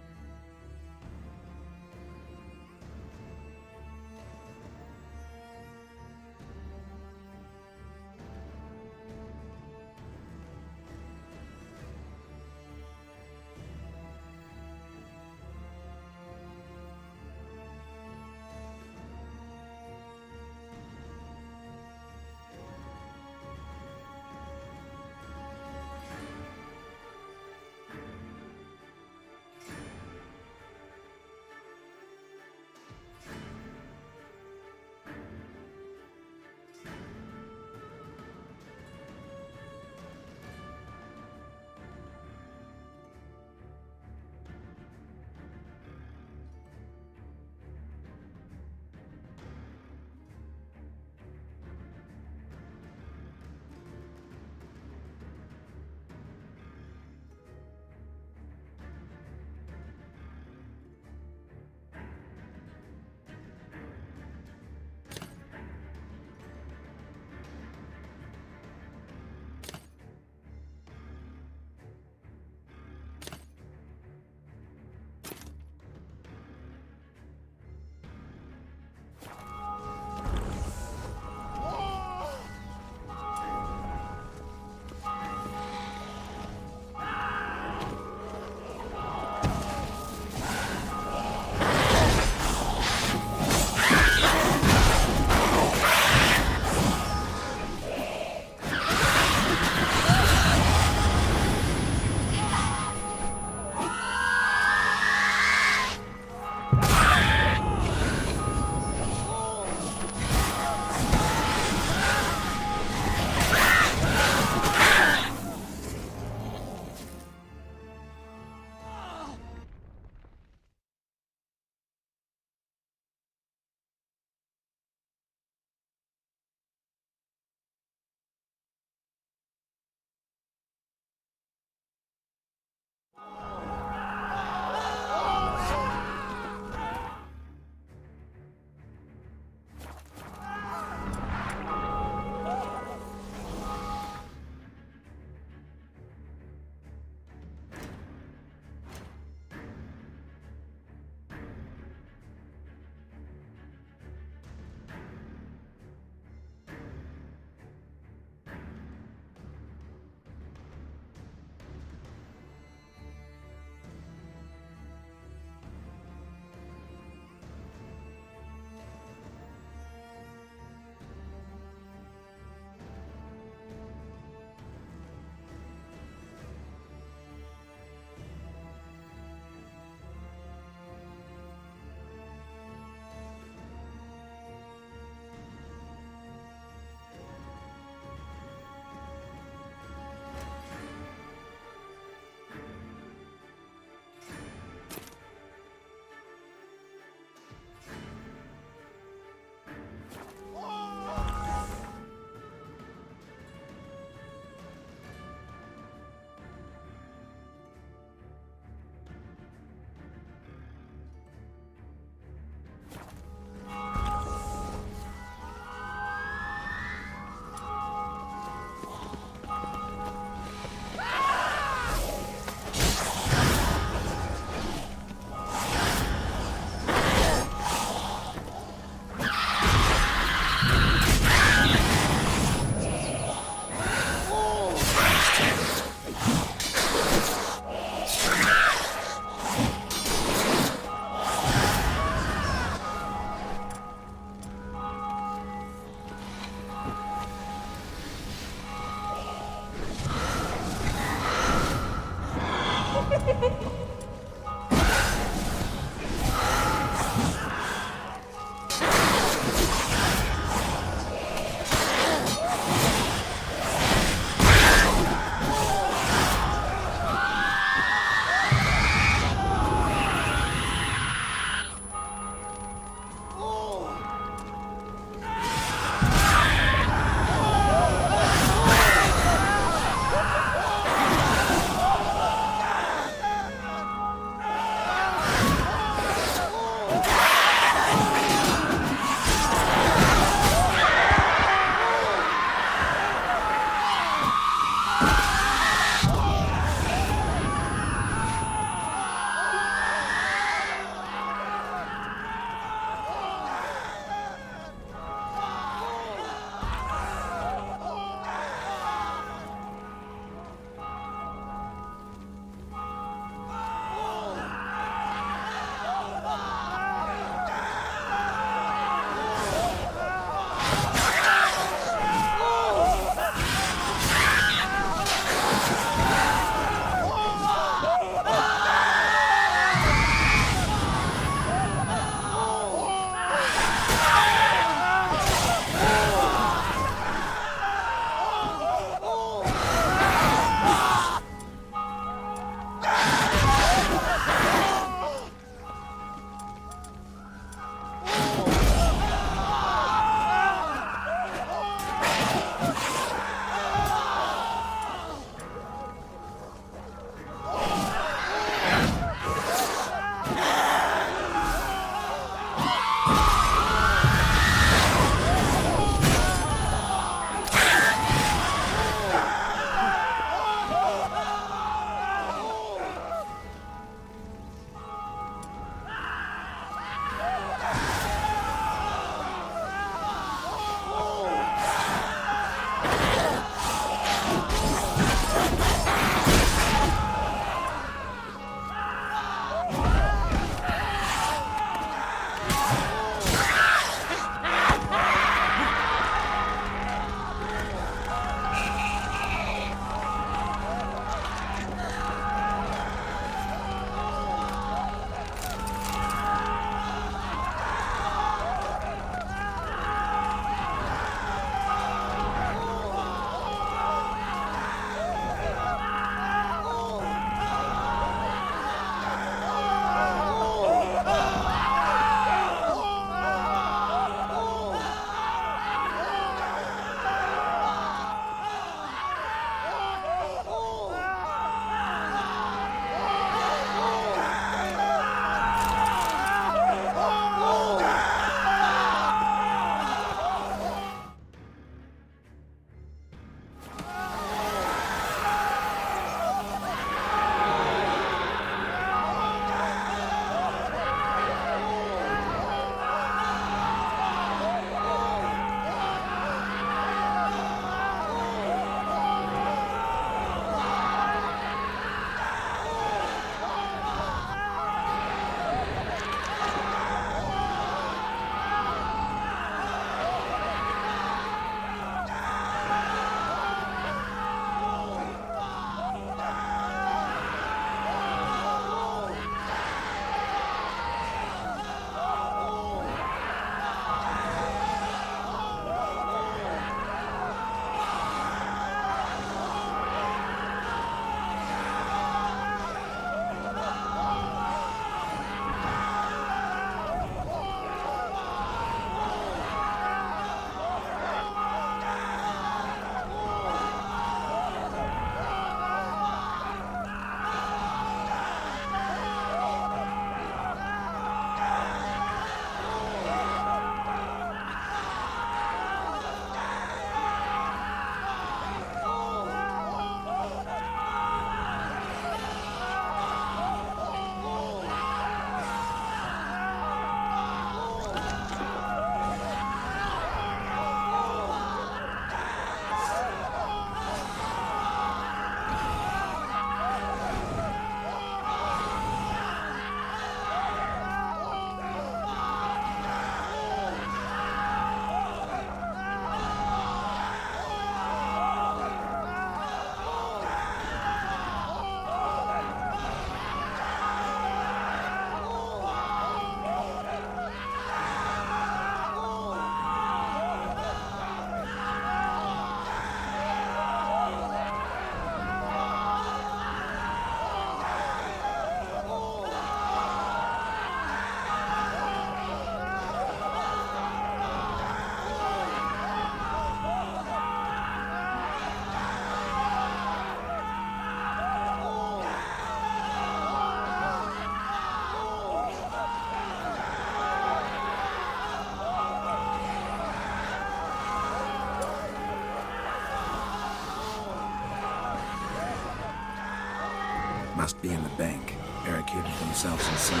J: Must be in the bank, barricaded themselves inside.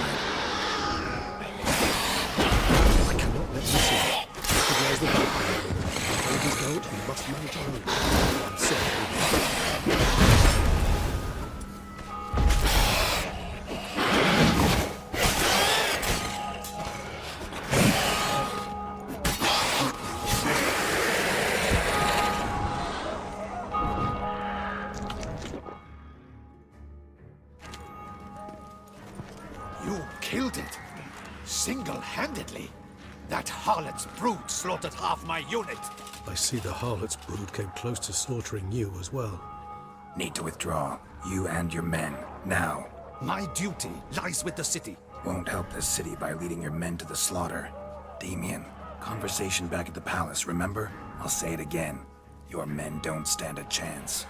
F: I cannot let you see. Recognize the vampire. Hold his goat, we must manage our own. I'm sorry.
I: You killed it? Single-handedly? That harlot's brood slaughtered half my unit.
F: I see the harlot's brood came close to slaughtering you as well.
J: Need to withdraw. You and your men. Now.
I: My duty lies with the city.
J: Won't help the city by leading your men to the slaughter. Damien, conversation back at the palace, remember? I'll say it again. Your men don't stand a chance.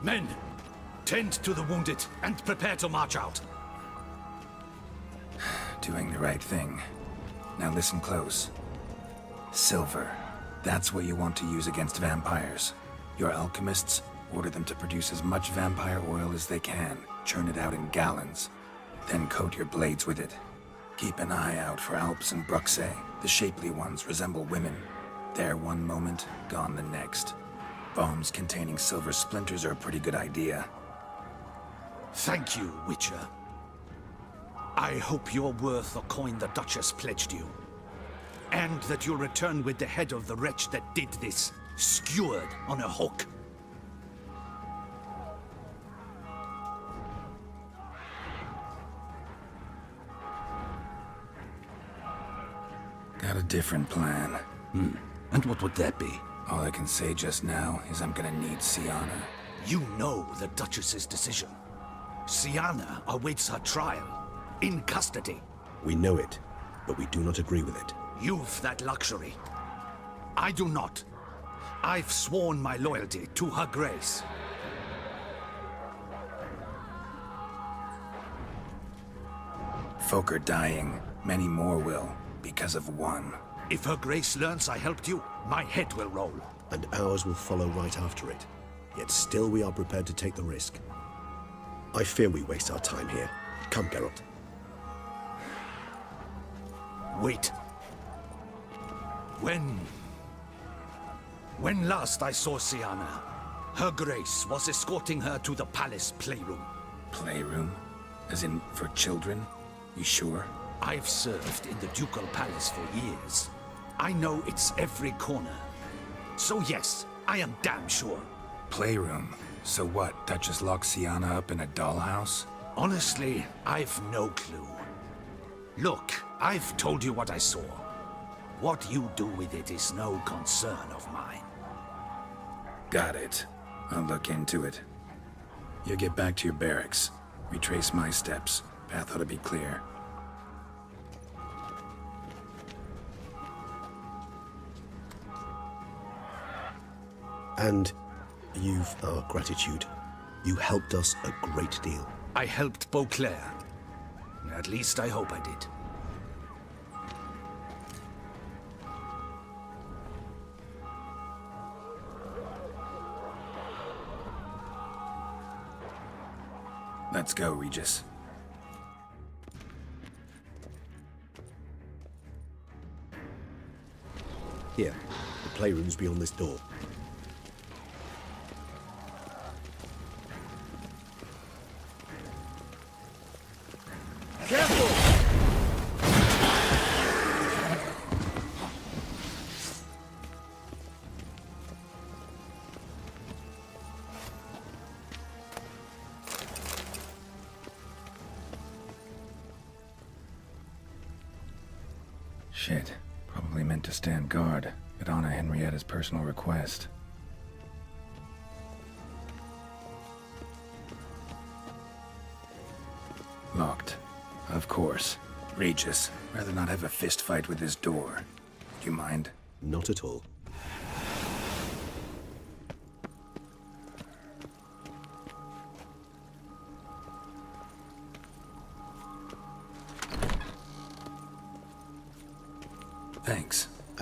I: Men, tend to the wounded and prepare to march out.
J: Doing the right thing. Now listen close. Silver. That's what you want to use against vampires. Your alchemists, order them to produce as much vampire oil as they can. Churn it out in gallons. Then coat your blades with it. Keep an eye out for Alps and Bruxae. The shapely ones resemble women. There one moment, gone the next. Bombs containing silver splinters are a pretty good idea.
I: Thank you, Witcher. I hope you're worth the coin the Duchess pledged you. And that you'll return with the head of the wretch that did this, skewered on a hook.
J: Got a different plan.
I: And what would that be?
J: All I can say just now is I'm gonna need Siana.
I: You know the Duchess's decision. Siana awaits her trial, in custody.
F: We know it, but we do not agree with it.
I: You've that luxury. I do not. I've sworn my loyalty to her grace.
J: Folk are dying. Many more will, because of one.
I: If her grace learns I helped you, my head will roll.
F: And ours will follow right after it. Yet still we are prepared to take the risk. I fear we waste our time here. Come, Geralt.
I: Wait. When last I saw Siana, her grace was escorting her to the palace playroom.
J: Playroom? As in, for children? You sure?
I: I've served in the ducal palace for years. I know it's every corner. So yes, I am damn sure.
J: Playroom? So what, Duchess locked Siana up in a dollhouse?
I: Honestly, I've no clue. Look, I've told you what I saw. What you do with it is no concern of mine.
J: Got it. I'll look into it. You get back to your barracks. Retrace my steps. Path ought to be clear.
F: And you've our gratitude. You helped us a great deal.
I: I helped Beauclair. At least I hope I did.
J: Let's go, Regis.
F: Here, the playroom's beyond this door.
J: Shit. Probably meant to stand guard, but honor Henrietta's personal request. Locked. Of course. Regis, rather not have a fist fight with this door. Do you mind?
F: Not at all.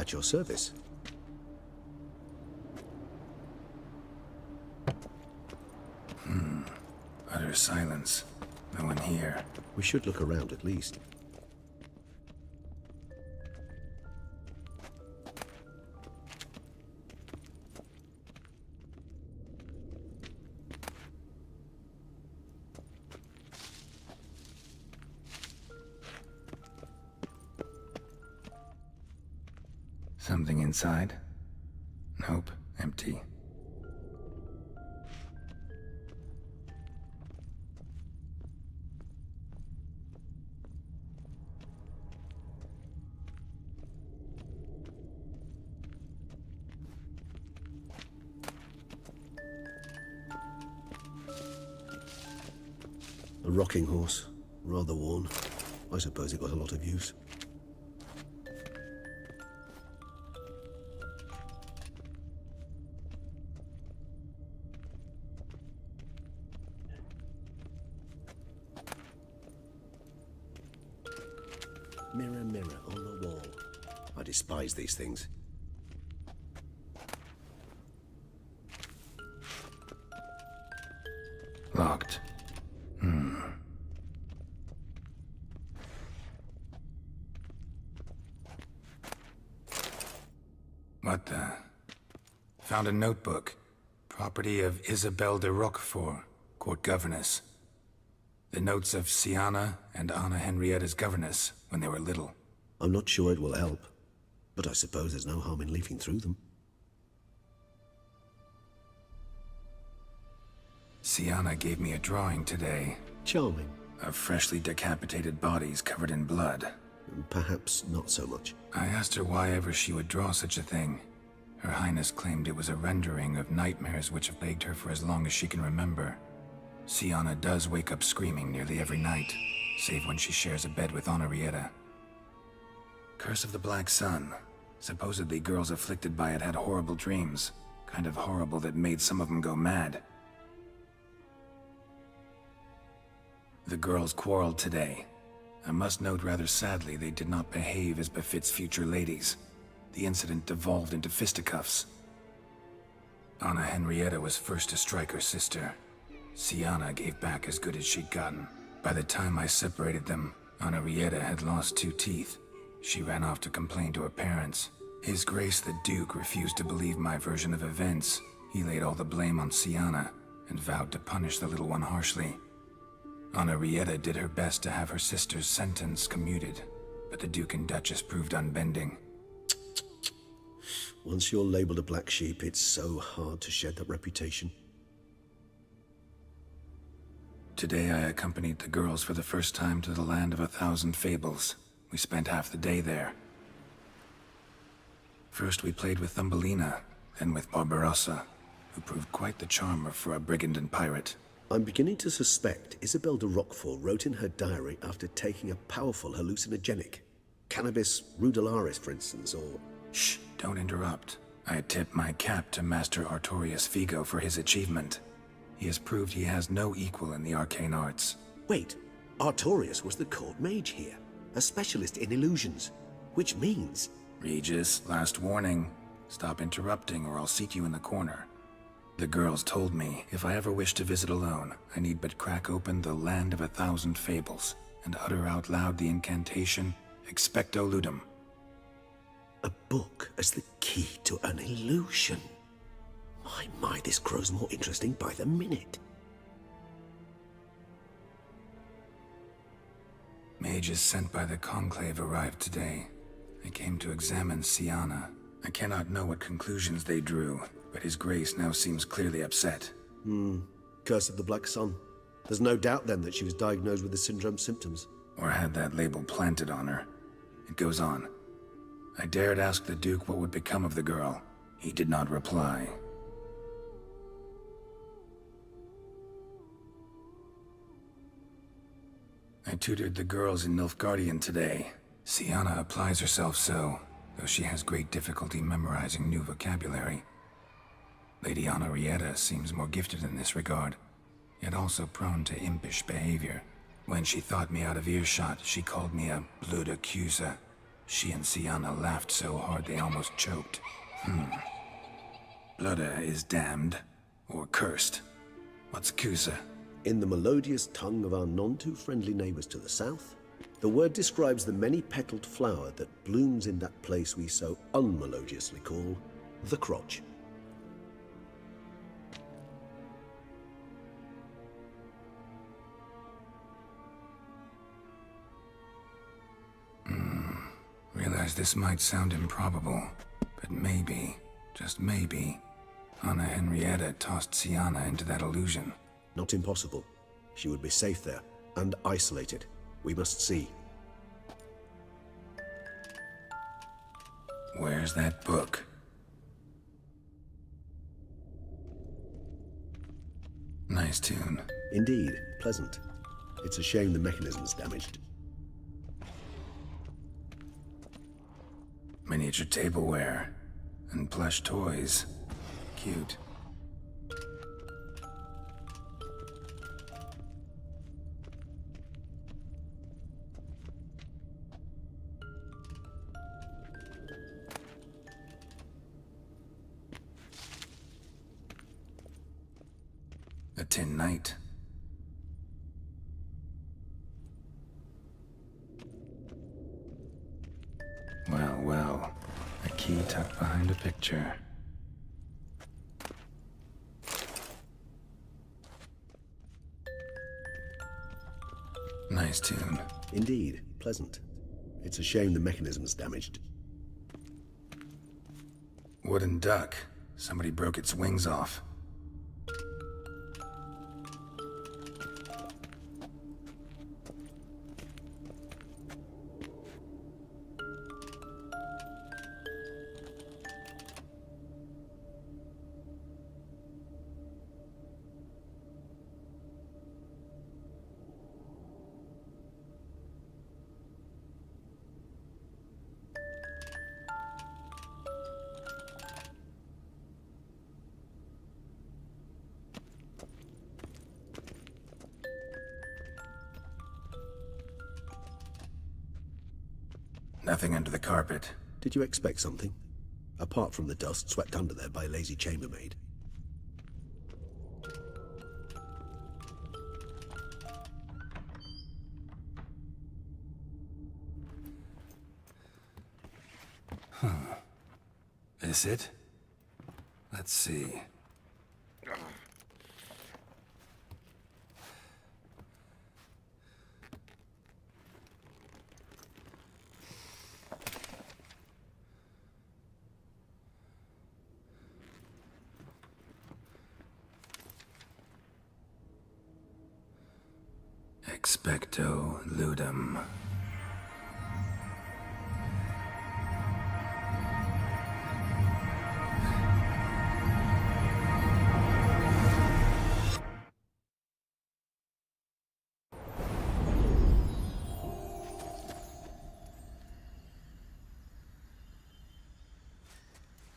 F: At your service.
J: Utter silence. No one here.
F: We should look around at least.
J: Something inside? Nope, empty.
F: A rocking horse. Rather worn. I suppose it got a lot of use. Mirror, mirror on the wall. I despise these things.
J: Locked. What the? Found a notebook. Property of Isabelle de Roquefort, court governess. The notes of Siana and Anna Henrietta's governess when they were little.
F: I'm not sure it will help, but I suppose there's no harm in leafing through them.
J: Siana gave me a drawing today.
F: Charming.
J: Of freshly decapitated bodies covered in blood.
F: Perhaps not so much.
J: I asked her why ever she would draw such a thing. Her Highness claimed it was a rendering of nightmares which have plagued her for as long as she can remember. Siana does wake up screaming nearly every night, save when she shares a bed with Henrietta. Curse of the Black Sun. Supposedly girls afflicted by it had horrible dreams. Kind of horrible that made some of them go mad. The girls quarreled today. I must note rather sadly they did not behave as befits future ladies. The incident devolved into fisticuffs. Anna Henrietta was first to strike her sister. Siana gave back as good as she'd gotten. By the time I separated them, Henrietta had lost 2 teeth. She ran off to complain to her parents. His Grace the Duke refused to believe my version of events. He laid all the blame on Siana and vowed to punish the little one harshly. Henrietta did her best to have her sister's sentence commuted, but the Duke and Duchess proved unbending.
F: Once you're labeled a black sheep, it's so hard to shed that reputation.
J: Today I accompanied the girls for the first time to the land of 1,000 fables. We spent half the day there. First we played with Thumbelina, then with Barbarossa, who proved quite the charmer for a brigand and pirate.
F: I'm beginning to suspect Isabelle de Roquefort wrote in her diary after taking a powerful hallucinogenic. Cannabis rudelaris, for instance, or...
J: Shh, don't interrupt. I tip my cap to Master Artorius Figo for his achievement. He has proved he has no equal in the arcane arts.
F: Wait, Artorius was the court mage here, a specialist in illusions, which means...
J: Regis, last warning. Stop interrupting or I'll seat you in the corner. The girls told me if I ever wish to visit alone, I need but crack open the Land of 1,000 Fables and utter out loud the incantation, Expecto Ludum.
F: A book as the key to an illusion. My, this grows more interesting by the minute.
J: Mages sent by the Conclave arrived today. They came to examine Siana. I cannot know what conclusions they drew, but His Grace now seems clearly upset.
F: Curse of the Black Sun. There's no doubt then that she was diagnosed with the syndrome symptoms.
J: Or had that label planted on her. It goes on. I dared ask the Duke what would become of the girl. He did not reply. I tutored the girls in Nilfgaardian today. Siana applies herself so, though she has great difficulty memorizing new vocabulary. Lady Henrietta seems more gifted in this regard, yet also prone to impish behavior. When she thought me out of earshot, she called me a blood accuser. She and Siana laughed so hard they almost choked. Blooda is damned, or cursed. What's Kusa?
F: In the melodious tongue of our none-too-friendly neighbors to the south, the word describes the many-petaled flower that blooms in that place we so unmelodiously call the crotch.
J: Realize this might sound improbable, but maybe, just maybe, Anna Henrietta tossed Siana into that illusion.
F: Not impossible. She would be safe there, and isolated. We must see.
J: Where's that book? Nice tune.
F: Indeed, pleasant. It's a shame the mechanism's damaged.
J: Miniature tableware and plush toys. Cute. A tin knight. Well, well. A key tucked behind a picture. Nice tune.
F: Indeed, pleasant. It's a shame the mechanism's damaged.
J: Wooden duck. Somebody broke its wings off. Nothing under the carpet.
F: Did you expect something? Apart from the dust swept under there by a lazy chambermaid.
J: This it? Let's see. Expecto ludum.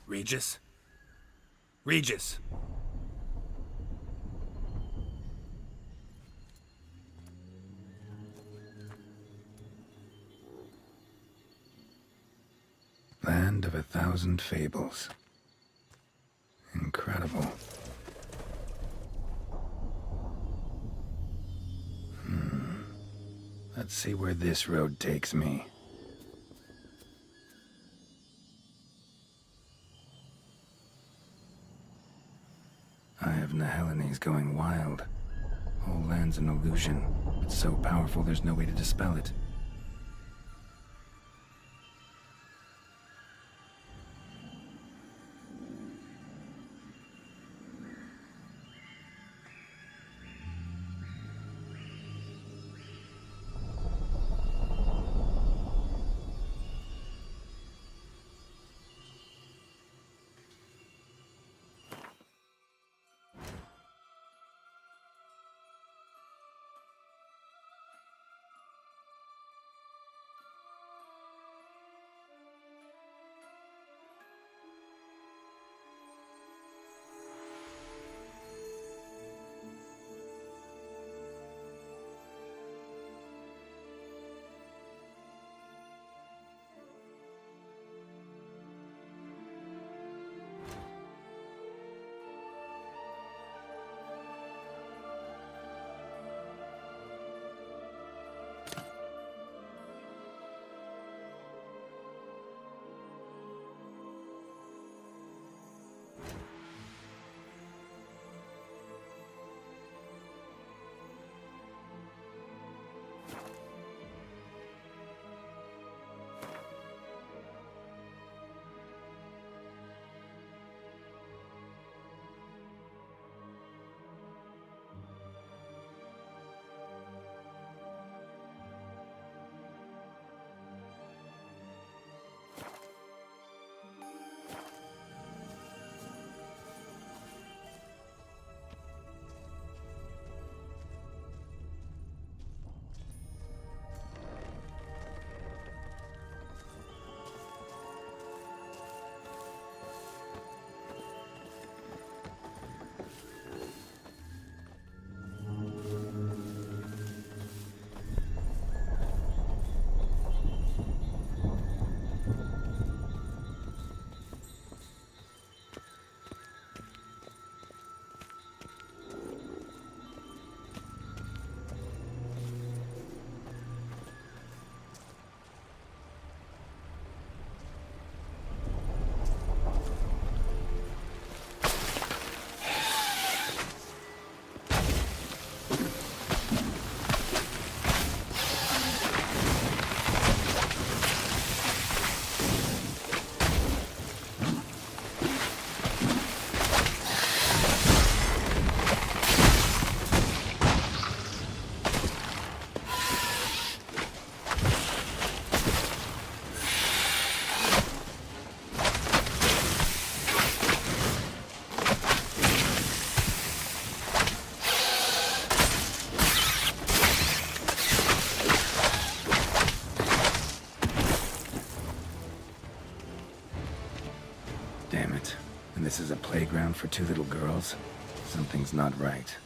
J: Regis? Regis! Land of 1,000 fables. Incredible. Let's see where this road takes me. Eye of Nahelenes going wild. Whole land's an illusion. It's so powerful there's no way to dispel it. playground for two little girls? Something's not right.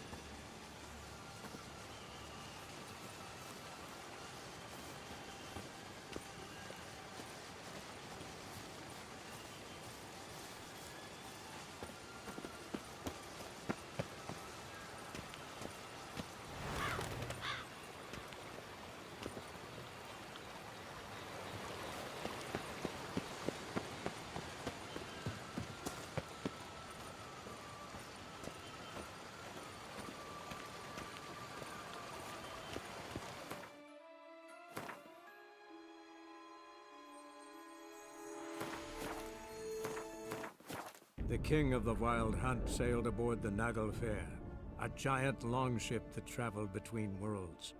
A: The king of the Wild Hunt sailed aboard the Naglfar, a giant longship that traveled between worlds.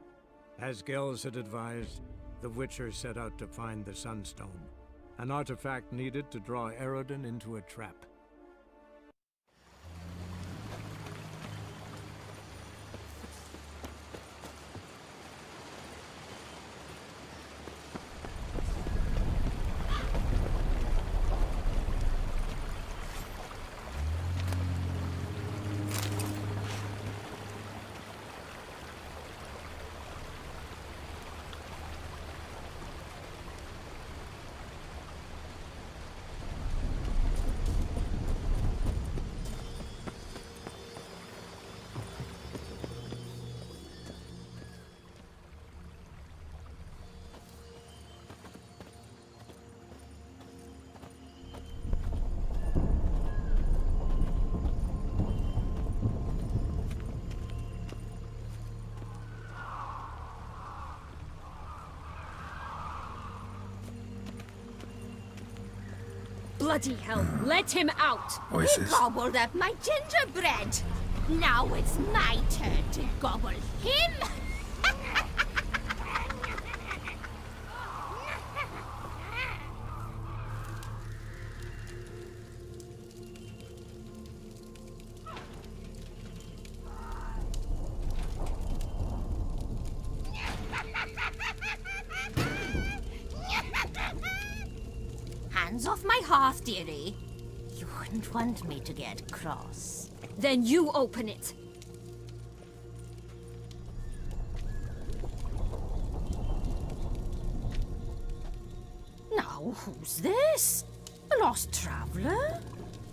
A: As Gels had advised, the Witcher set out to find the Sunstone, an artifact needed to draw Eredin into a trap.
E: Bloody hell, let him out!
J: Voices.
D: He gobbled up my gingerbread. Now it's my turn to gobble him. Hands off my hearth, dearie. You wouldn't want me to get cross.
E: Then you open it.
D: Now, who's this? A lost traveler?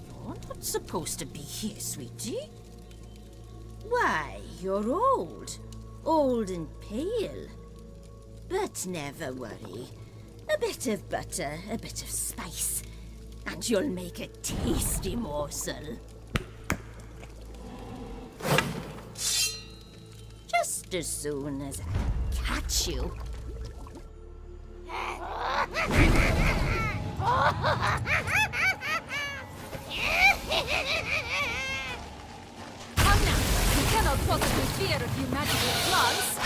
D: You're not supposed to be here, sweetie. Why, you're old. Old and pale. But never worry. A bit of butter, a bit of spice, and you'll make a tasty morsel. Just as soon as I catch you.
E: Come now, you cannot possibly fear a few magical gloves.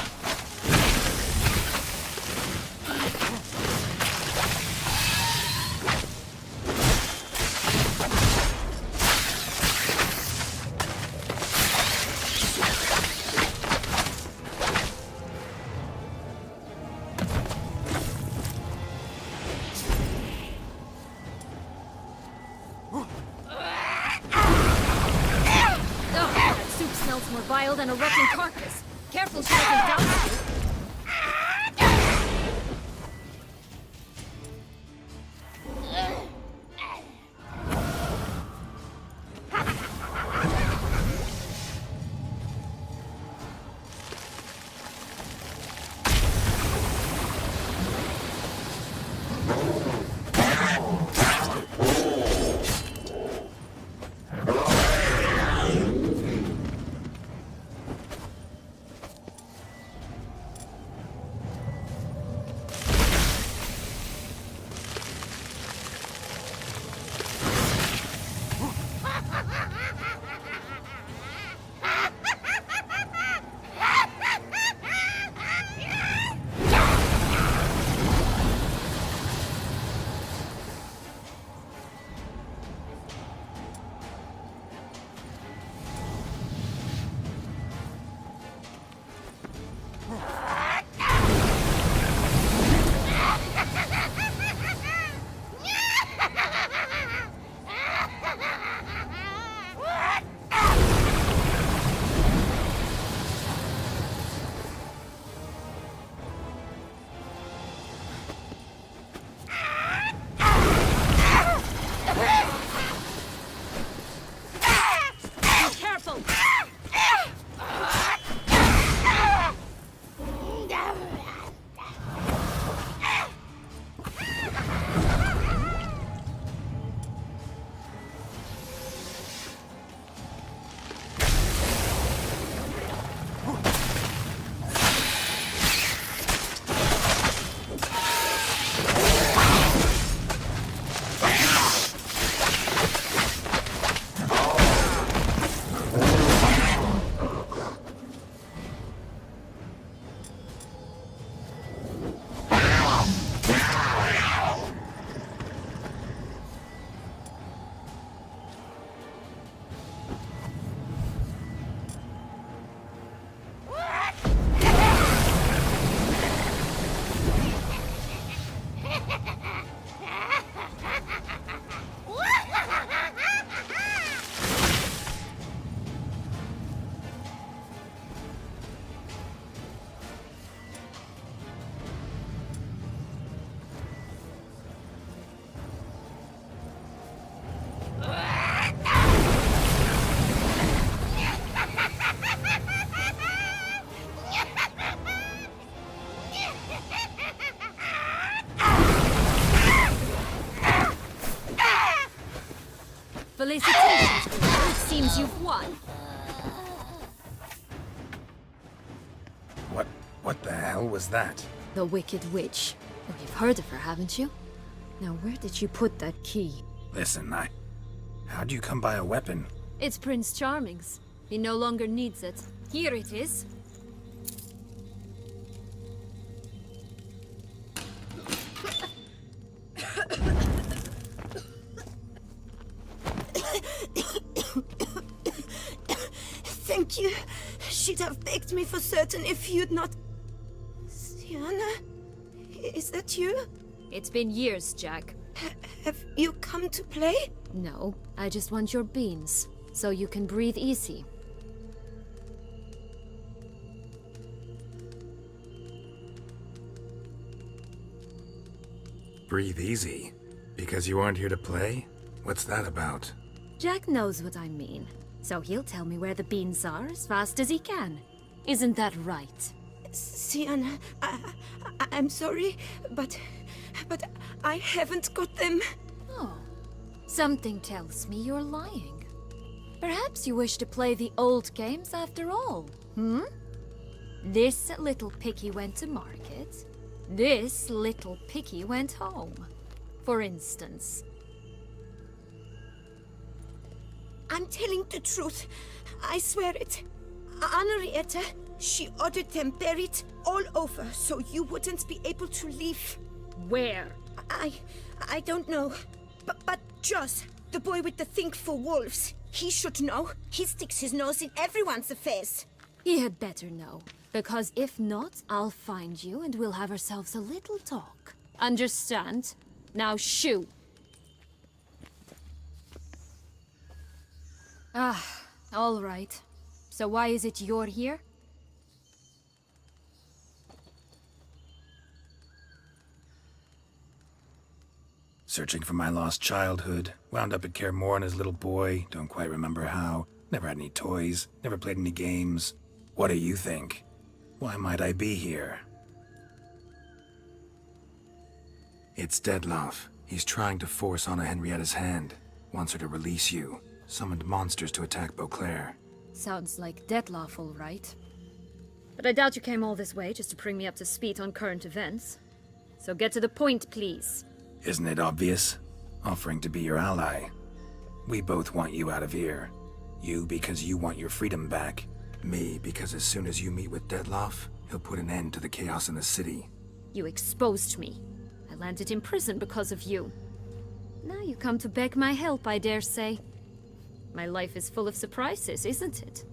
E: More vile than a rotten carcass. Careful she doesn't douse you. means you've won.
J: What the hell was that?
E: The Wicked Witch. Oh, you've heard of her, haven't you? Now, where did you put that key?
J: Listen, how'd you come by a weapon?
E: It's Prince Charming's. He no longer needs it. Here it is.
D: Thank you. She'd have begged me for certain if you'd not... Sienna? Is that you?
E: It's been years, Jack.
D: Have you come to play?
E: No, I just want your beans, so you can breathe easy.
J: Breathe easy? Because you aren't here to play? What's that about?
E: Jack knows what I mean, so he'll tell me where the beans are as fast as he can. Isn't that right?
D: Sienna, I'm sorry, but I haven't got them.
E: Oh, something tells me you're lying. Perhaps you wish to play the old games after all, This little picky went to market. This little picky went home, for instance.
D: I'm telling the truth. I swear it. Henrietta, she ordered them buried all over so you wouldn't be able to leave.
E: Where?
D: I don't know. But Joss, the boy with the thing for wolves, he should know. He sticks his nose in everyone's affairs.
E: He had better know. Because if not, I'll find you and we'll have ourselves a little talk. Understand? Now shoo! All right. So why is it you're here?
J: Searching for my lost childhood. Wound up at Kaer Morhen as a little boy. Don't quite remember how. Never had any toys. Never played any games. What do you think? Why might I be here? It's Dettlaff. He's trying to force Anna Henrietta's hand. Wants her to release you. Summoned monsters to attack Beauclair.
E: Sounds like Dettlaff, all right. But I doubt you came all this way just to bring me up to speed on current events. So get to the point, please.
J: Isn't it obvious? Offering to be your ally. We both want you out of here. You because you want your freedom back. Me because as soon as you meet with Dettlaff, he'll put an end to the chaos in the city.
E: You exposed me. I landed in prison because of you. Now you come to beg my help, I dare say. My life is full of surprises, isn't it?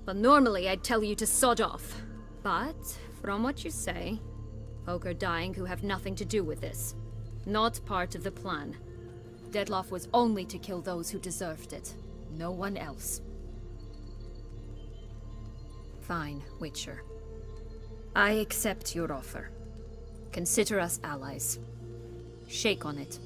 E: But normally I'd tell you to sod off. But, from what you say, folk are dying who have nothing to do with this. Not part of the plan. Dettlaff was only to kill those who deserved it. No one else. Fine, Witcher. I accept your offer. Consider us allies. Shake on it.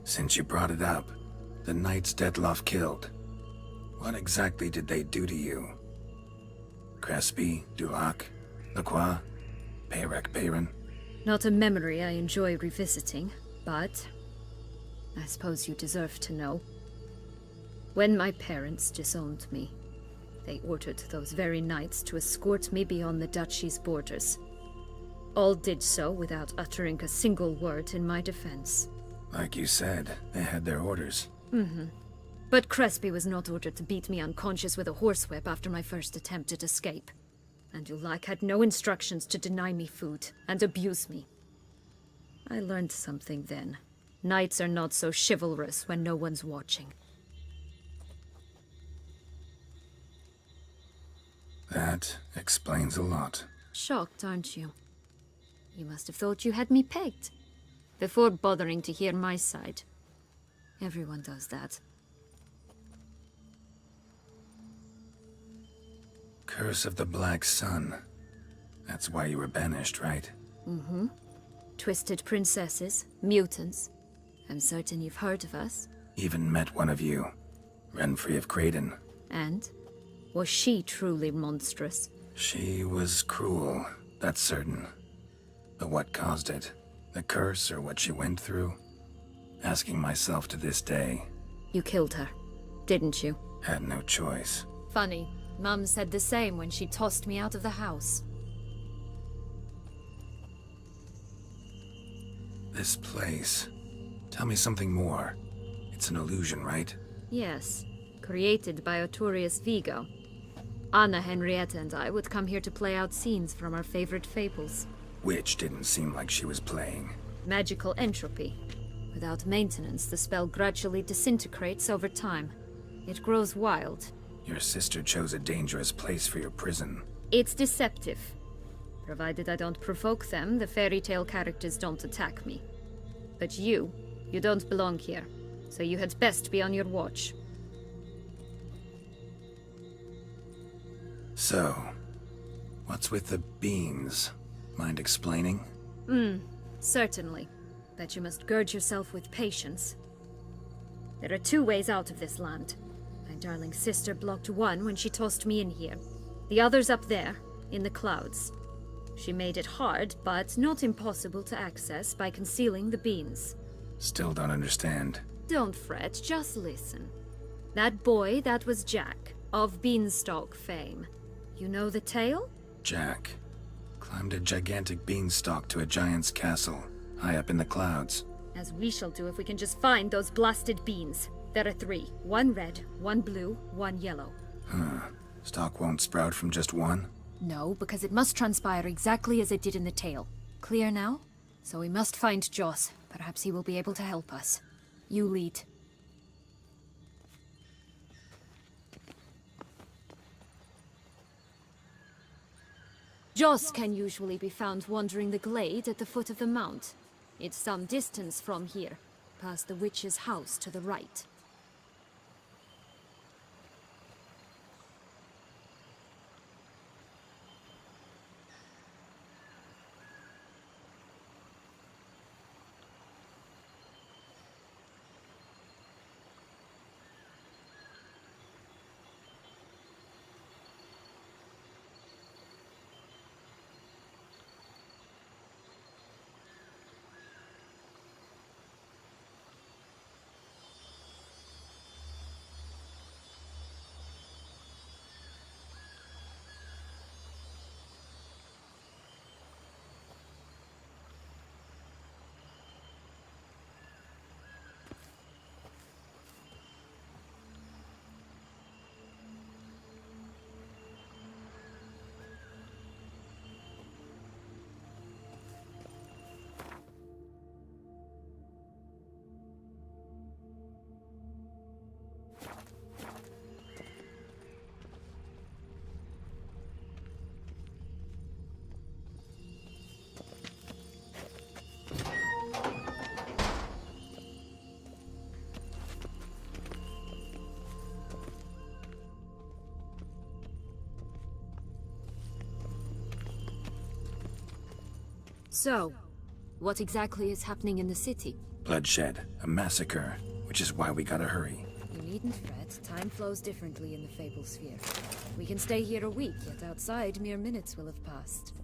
J: Since you brought it up, the knights Dettlaff killed. What exactly did they do to you? Crespi, Dulac, Lacroix, Peyrac Peyran?
E: Not a memory I enjoy revisiting, but I suppose you deserve to know. When my parents disowned me, they ordered those very knights to escort me beyond the duchy's borders. All did so without uttering a single word in my defense.
J: Like you said, they had their orders.
E: But Crespi was not ordered to beat me unconscious with a horsewhip after my first attempt at escape. And Dulac had no instructions to deny me food and abuse me. I learned something then. Knights are not so chivalrous when no one's watching.
J: That explains a lot.
E: Shocked, aren't you? You must have thought you had me pegged. Before bothering to hear my side. Everyone does that.
J: Curse of the Black Sun. That's why you were banished, right?
E: Twisted princesses, mutants, I'm certain you've heard of us.
J: Even met one of you. Renfrey of Craden.
E: And? Was she truly monstrous?
J: She was cruel, that's certain. But what caused it? The curse or what she went through? Asking myself to this day.
E: You killed her, didn't you?
J: Had no choice.
E: Funny. Mum said the same when she tossed me out of the house.
J: This place. Tell me something more. It's an illusion, right?
E: Yes. Created by Arturius Vigo. Anna, Henrietta, and I would come here to play out scenes from our favorite fables.
J: Which didn't seem like she was playing.
E: Magical entropy. Without maintenance, the spell gradually disintegrates over time. It grows wild.
J: Your sister chose a dangerous place for your prison.
E: It's deceptive. Provided I don't provoke them, the fairy tale characters don't attack me. But you don't belong here. So you had best be on your watch.
J: So, what's with the beans? Mind explaining?
E: Certainly. But you must gird yourself with patience. There are 2 ways out of this land. My darling sister blocked one when she tossed me in here. The other's up there, in the clouds. She made it hard, but not impossible to access by concealing the beans.
J: Still don't understand.
E: Don't fret, just listen. That boy, that was Jack, of Beanstalk fame. You know the tale?
J: Jack climbed a gigantic beanstalk to a giant's castle, high up in the clouds.
E: As we shall do if we can just find those blasted beans. There are 3. 1 red, 1 blue, 1 yellow.
J: Stalk won't sprout from just one?
E: No, because it must transpire exactly as it did in the tale. Clear now? So we must find Joss. Perhaps he will be able to help us. You lead. Joss can usually be found wandering the glade at the foot of the mount. It's some distance from here, past the witch's house to the right. So, what exactly is happening in the city?
J: Bloodshed, a massacre, which is why we gotta hurry.
E: You needn't fret. Time flows differently in the Fable Sphere. We can stay here a week, yet outside mere minutes will have passed.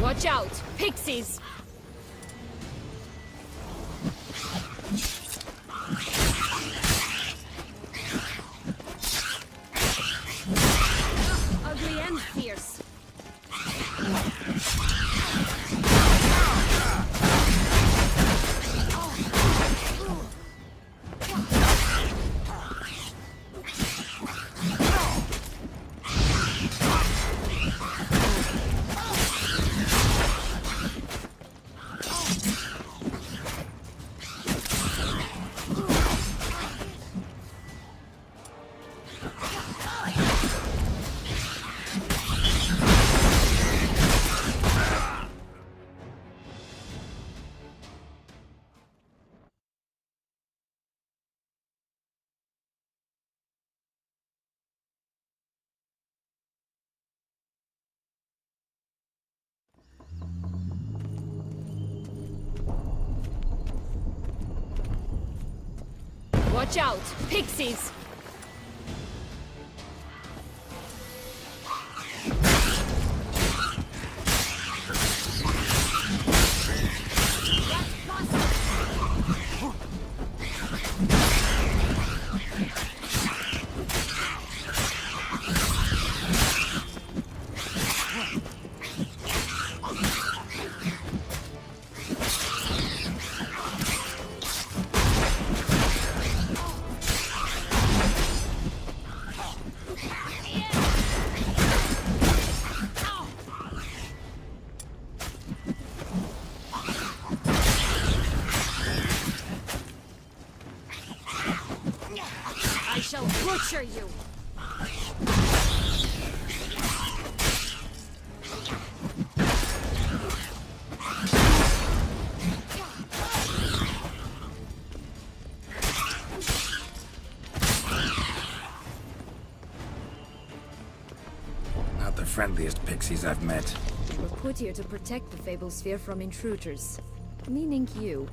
E: Watch out! Pixies! Ugly and fierce. Watch out! Pixies! I shall butcher you!
J: Not the friendliest pixies I've met.
E: We're put here to protect the Fable Sphere from intruders. Meaning you.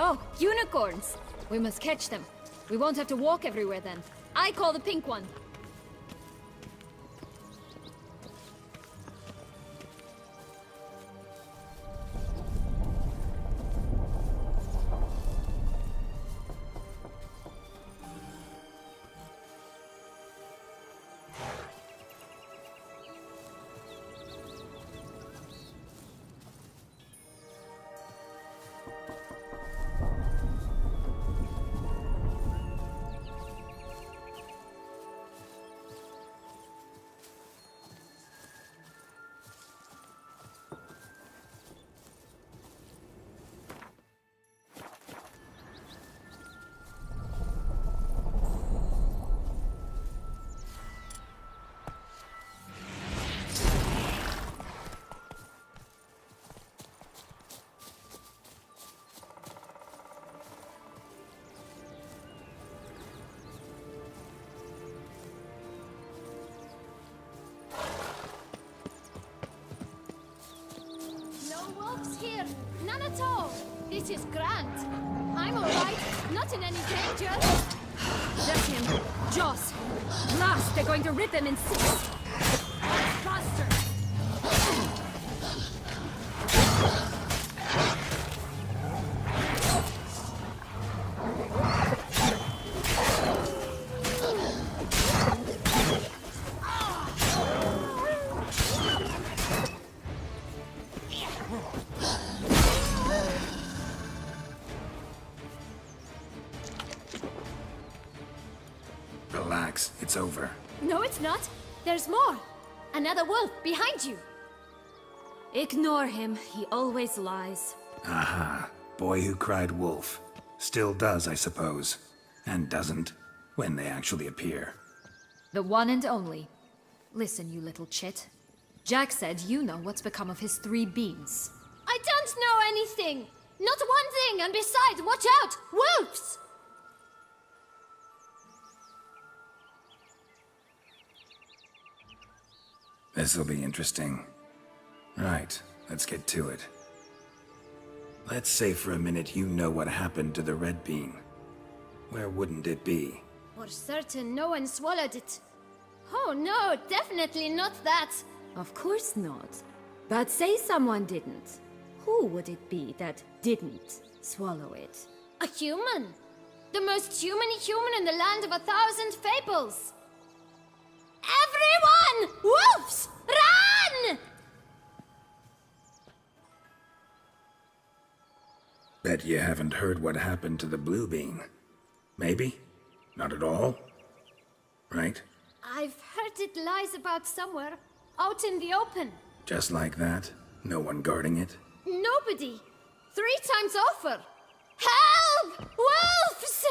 E: Oh, unicorns! We must catch them. We won't have to walk everywhere then. I call the pink one. Here, none at all. This is grand. I'm all right, not in any danger. That's him. Jaws. Blast, they're going to rip him in six. Faster.
J: Relax, it's over.
E: No, it's not. There's more. Another wolf behind you. Ignore him. He always lies.
J: Aha. Boy who cried wolf. Still does, I suppose. And doesn't, when they actually appear.
E: The one and only. Listen, you little chit. Jack said you know what's become of his 3 beams. I don't know anything! Not one thing, and besides, watch out! Wolves!
J: This'll be interesting. Right, let's get to it. Let's say for a minute you know what happened to the red bean. Where wouldn't it be?
E: For certain, no one swallowed it. Oh no, definitely not that. Of course not. But say someone didn't. Who would it be that didn't swallow it? A human. The most human-y human in the land of 1,000 fables. Everyone! Wolves! Run!
J: Bet you haven't heard what happened to the blue bean. Maybe? Not at all? Right?
E: I've heard it lies about somewhere, out in the open.
J: Just like that? No one guarding it?
E: Nobody. 3 times over. Help! Wolves!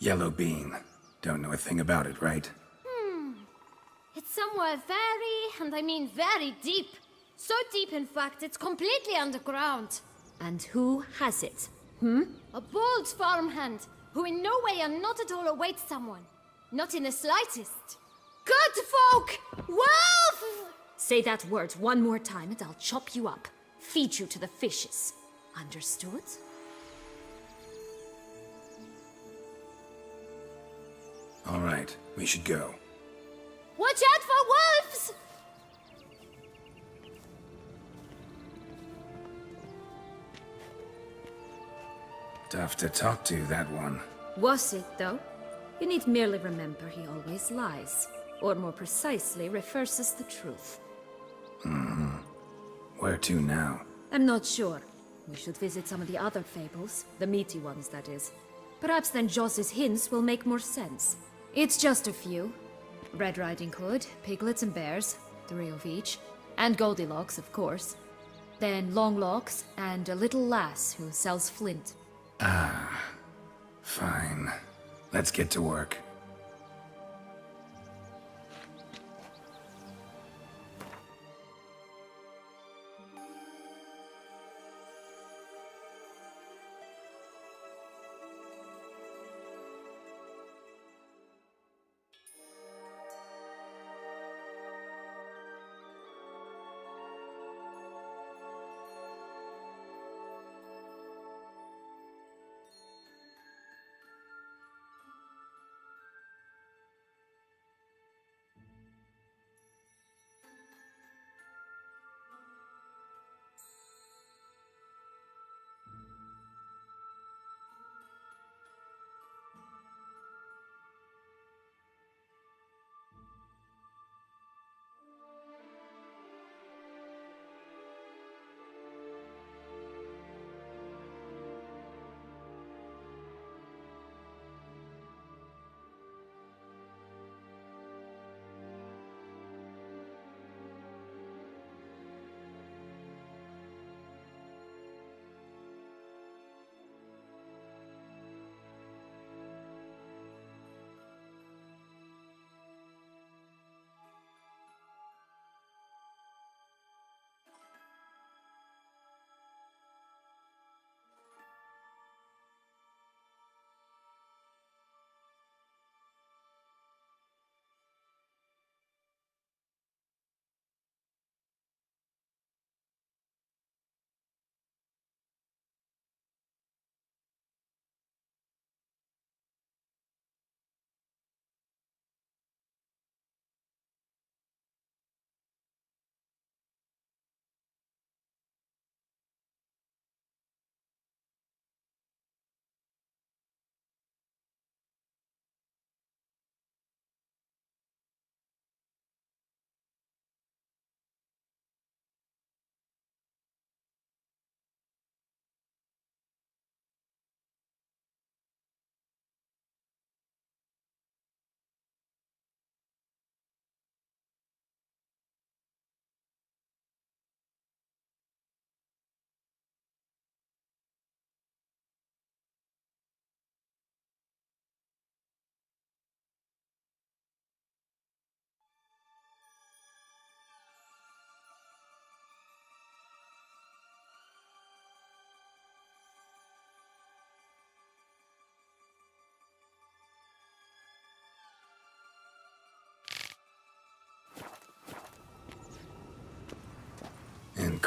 J: Yellow bean. Don't know a thing about it, right?
E: It's somewhere very, and I mean very deep. So deep, in fact, it's completely underground. And who has it? A bold farmhand, who in no way and not at all awaits someone. Not in the slightest. Good folk! Wolf! Say that word one more time and I'll chop you up. Feed you to the fishes. Understood?
J: All right, we should go.
E: Watch out for wolves!
J: Tough to talk to, that one.
E: Was it, though? You need merely remember he always lies. Or more precisely, reverses the truth.
J: Where to now?
E: I'm not sure. We should visit some of the other fables. The meaty ones, that is. Perhaps then Joss's hints will make more sense. It's just a few. Red Riding Hood, piglets and bears, 3 of each. And Goldilocks, of course. Then Longlocks, and a little lass who sells flint.
J: Fine. Let's get to work.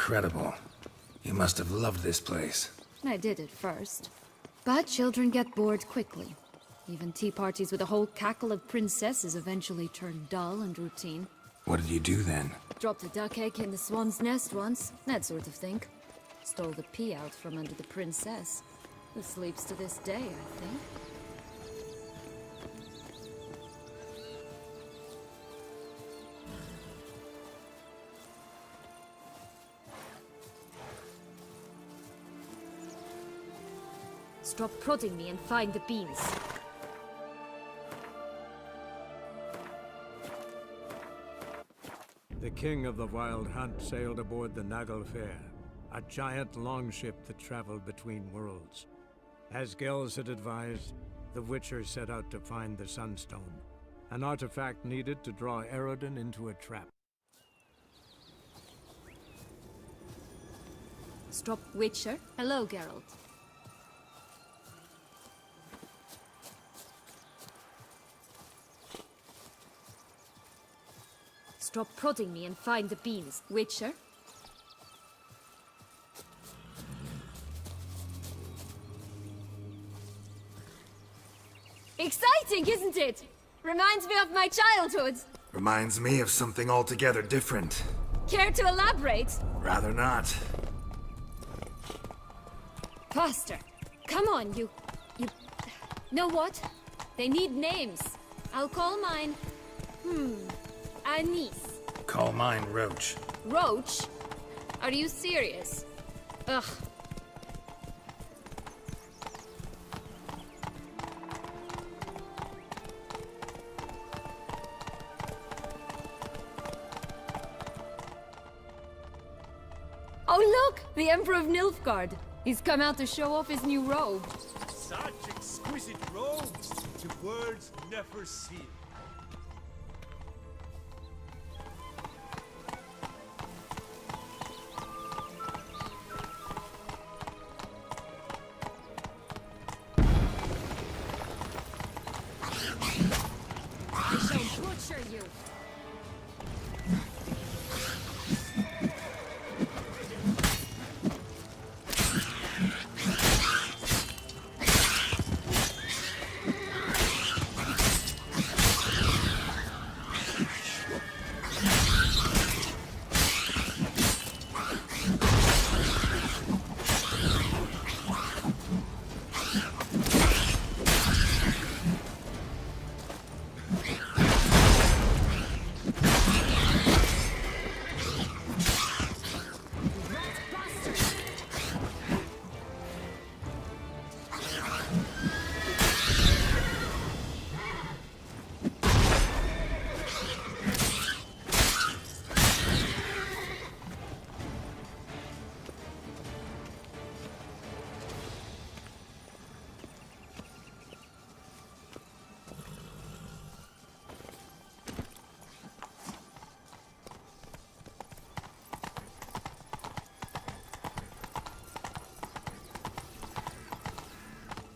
J: Incredible. You must have loved this place.
E: I did at first. But children get bored quickly. Even tea parties with a whole cackle of princesses eventually turn dull and routine.
J: What did you do then?
E: Dropped a duck egg in the swan's nest once, that sort of thing. Stole the pea out from under the princess, who sleeps to this day, I think. Stop prodding me and find the beans.
A: The king of the Wild Hunt sailed aboard the Naglfar, a giant longship that traveled between worlds. As Gels had advised, the Witcher set out to find the Sunstone, an artifact needed to draw Eredin into a trap.
E: Stop, Witcher. Hello, Geralt. Stop prodding me and find the beans, Witcher. Exciting, isn't it? Reminds me of my childhood.
J: Reminds me of something altogether different.
E: Care to elaborate?
J: Rather not.
E: Faster. Come on, you... Know what? They need names. I'll call mine... Anise.
J: Call mine Roach.
E: Roach? Are you serious? Ugh. Oh look! The Emperor of Nilfgaard. He's come out to show off his new robe.
M: Such exquisite robes to words never seen.
E: I shall butcher you.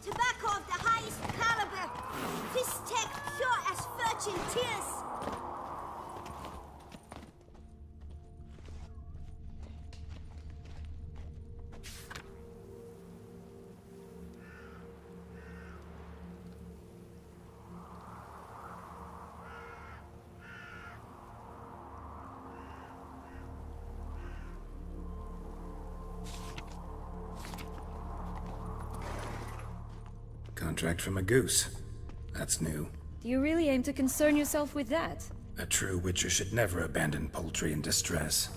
N: Tobacco of the highest caliber. This tech pure as virgin tears.
J: Contract from a goose. That's new.
E: Do you really aim to concern yourself with that?
J: A true Witcher should never abandon poultry in distress.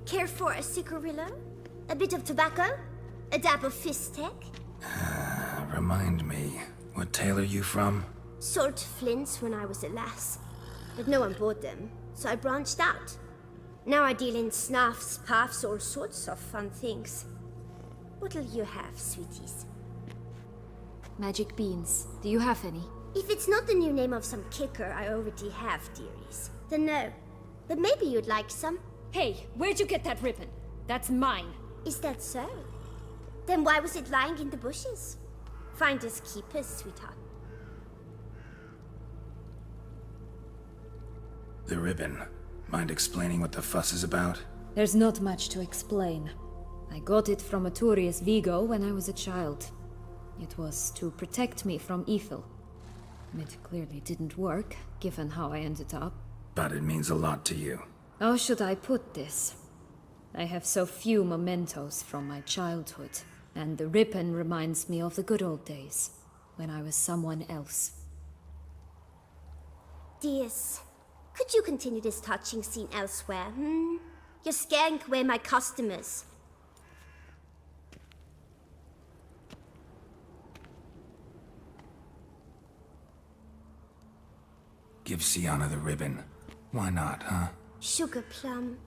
N: Care for a cigarillo? A bit of tobacco? A dab of fistek?
J: Remind me, what tale are you from?
N: Sold flints when I was a lass, but no one bought them, so I branched out. Now I deal in snuffs, puffs, all sorts of fun things. What'll you have, sweeties?
E: Magic beans. Do you have any?
N: If it's not the new name of some kicker I already have, dearies, then no. But maybe you'd like some.
E: Hey, where'd you get that ribbon? That's mine.
N: Is that so? Then why was it lying in the bushes? Finders keepers, sweetheart.
J: The ribbon. Mind explaining what the fuss is about?
E: There's not much to explain. I got it from Aturius Vigo when I was a child. It was to protect me from evil. It clearly didn't work, given how I ended up.
J: But it means a lot to you.
E: How should I put this? I have so few mementos from my childhood, and the ribbon reminds me of the good old days, when I was someone else.
N: Dears, could you continue this touching scene elsewhere, You're scaring away my customers.
J: Give Sienna the ribbon. Why not, huh?
N: Sugar plum.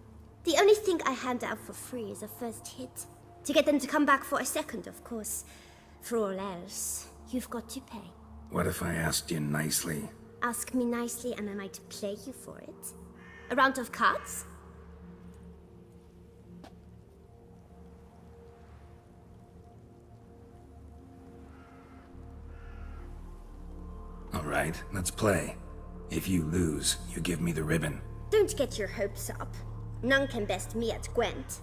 N: The only thing I hand out for free is a first hit. To get them to come back for a second, of course. For all else, you've got to pay.
J: What if I asked you nicely?
N: Ask me nicely and I might play you for it. A round of cards?
J: All right, let's play. If you lose, you give me the ribbon.
N: Don't get your hopes up. None can best me at Gwent.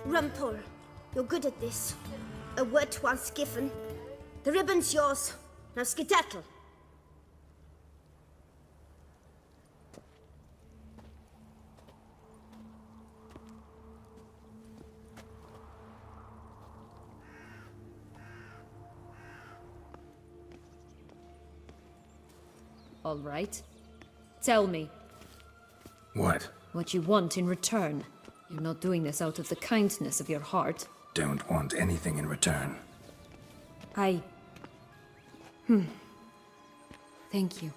N: Rumpole, you're good at this. A word once given. The ribbon's yours. Now skedaddle.
E: All right. Tell me.
J: What?
E: What you want in return. You're not doing this out of the kindness of your heart.
J: Don't want anything in return.
E: Thank you.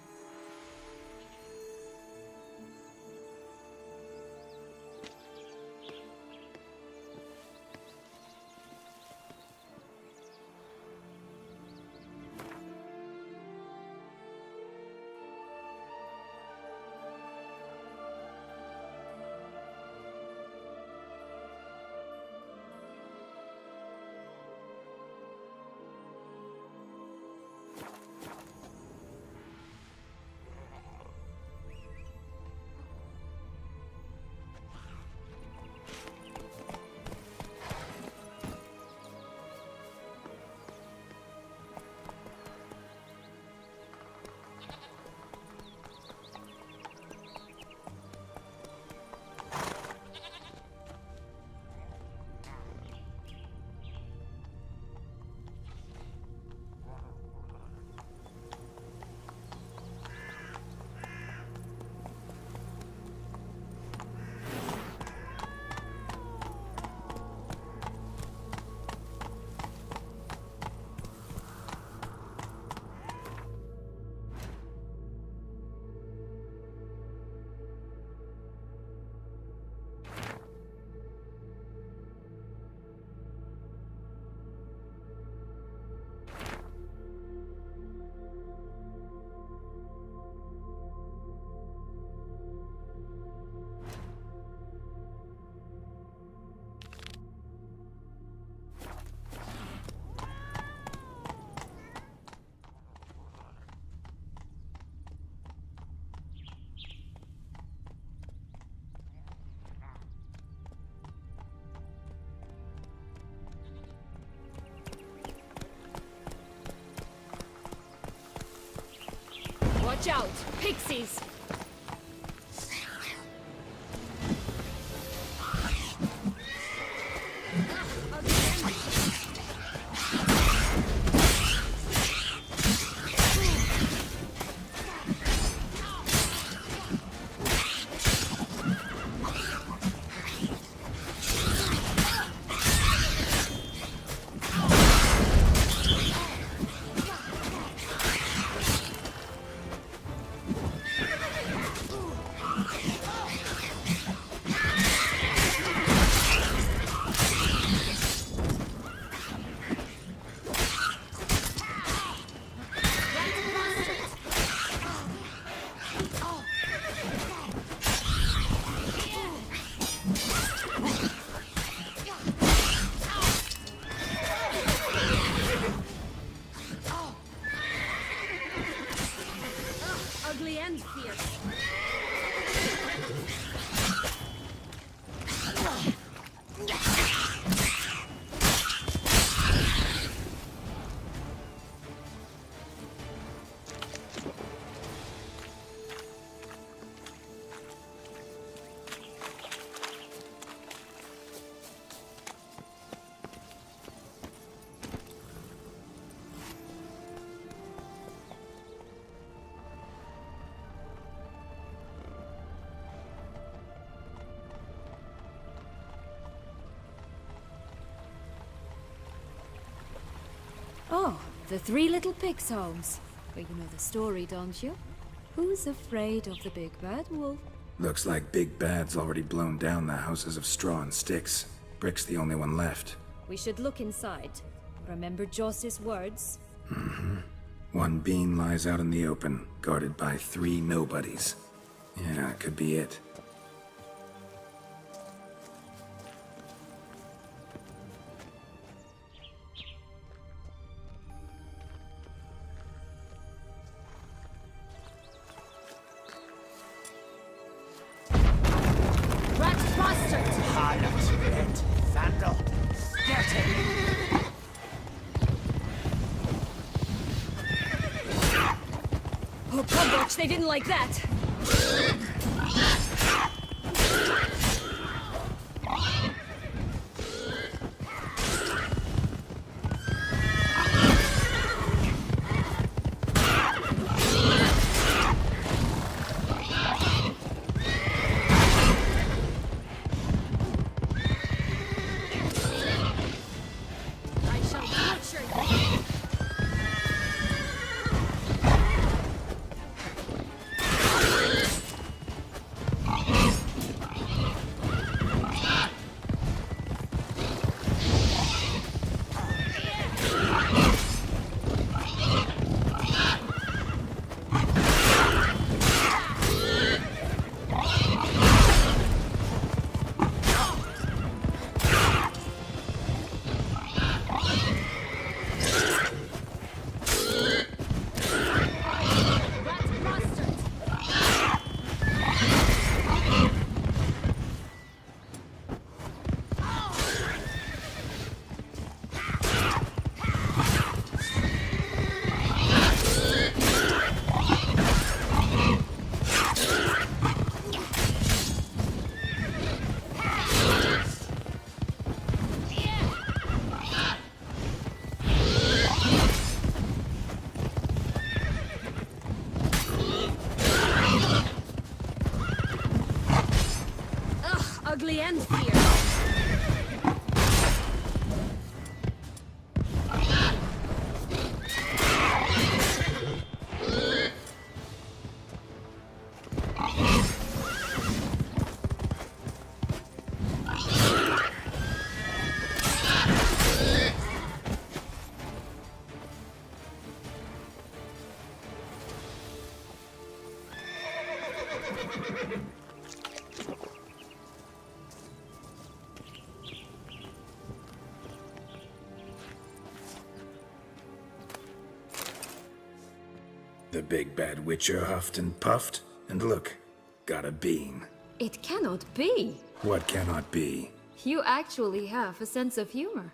E: Watch out! Pixies! Ugly and fierce. Oh, the three little pigs' homes. But you know the story, don't you? Who's afraid of the big bad wolf?
J: Looks like Big Bad's already blown down the houses of straw and sticks. Brick's the only one left.
E: We should look inside. Remember Joss's words?
J: Mm-hmm. One bean lies out in the open, guarded by 3 nobodies. Yeah, it could be it.
I: Harlot, red,
E: they didn't like that. I shall butcher you. Ugly end here.
J: The big bad witcher huffed and puffed, and look, got a bean.
E: It cannot be.
J: What cannot be?
E: You actually have a sense of humor.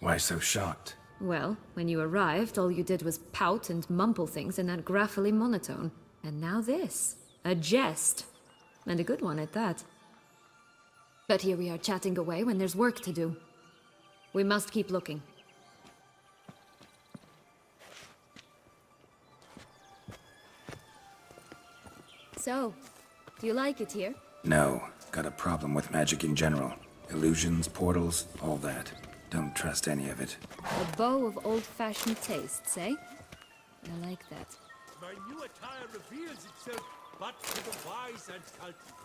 J: Why so shocked?
E: Well, when you arrived, all you did was pout and mumble things in that graphically monotone. And now this. A jest. And a good one at that. But here we are chatting away when there's work to do. We must keep looking. So, do you like it here?
J: No, got a problem with magic in general. Illusions, portals, all that. Don't trust any of it.
E: A bow of old-fashioned tastes, eh? I like that.
M: My new attire reveals itself but to the wise and cultivated.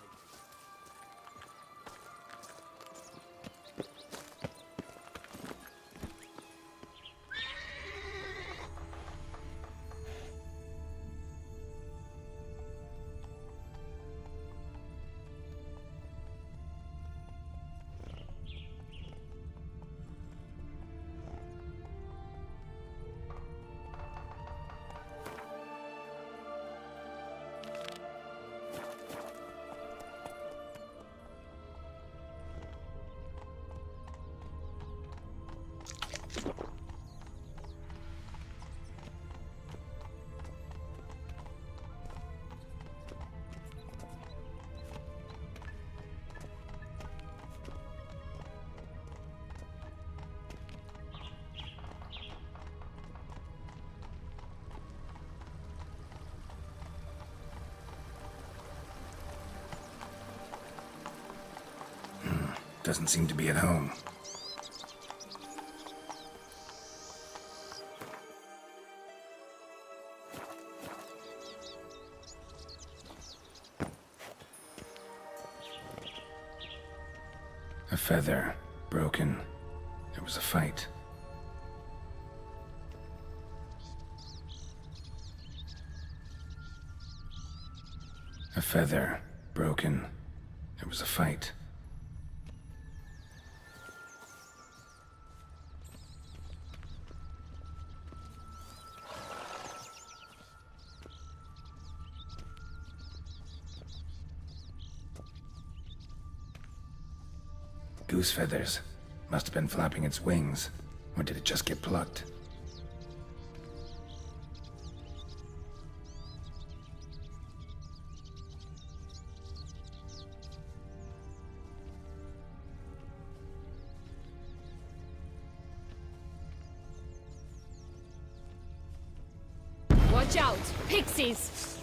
J: Doesn't seem to be at home. A feather, broken. There was a fight. A feather, broken. There was a fight. Goose feathers. Must have been flapping its wings. Or did it just get plucked?
E: Watch out! Pixies!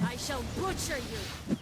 E: I shall butcher you!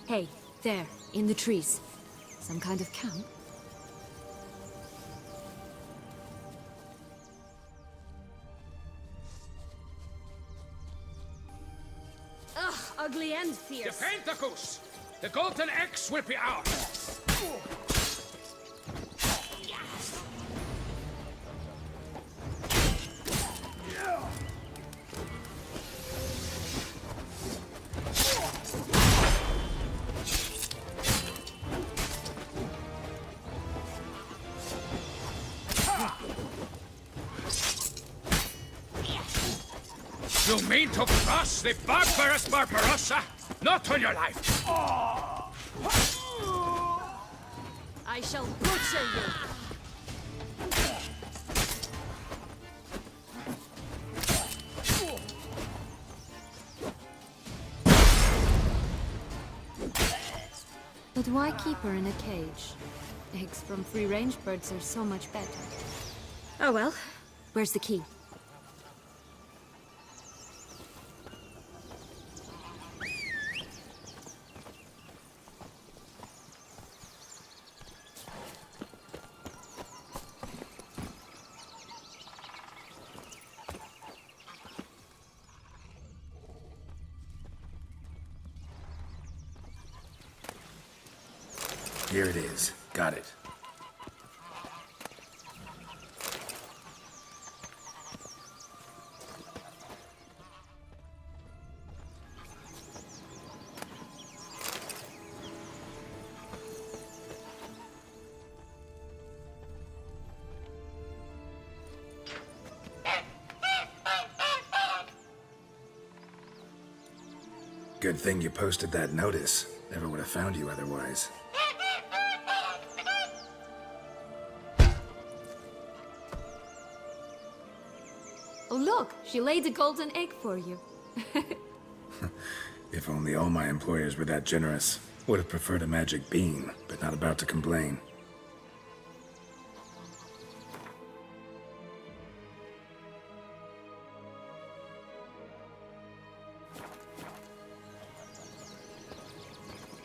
E: Hey, there, in the trees. Some kind of camp? Ugh, ugly and fierce.
G: Defend the goose! The golden X will be ours! You mean to cross the barbarous Barbarossa? Not on your life!
E: I shall butcher you! But why keep her in a cage? Eggs from free-range birds are so much better. Oh well. Where's the key?
J: Here it is. Got it. Good thing you posted that notice. Never would have found you otherwise.
E: Oh look, she laid a golden egg for you.
J: If only all my employers were that generous. Would have preferred a magic bean, but not about to complain.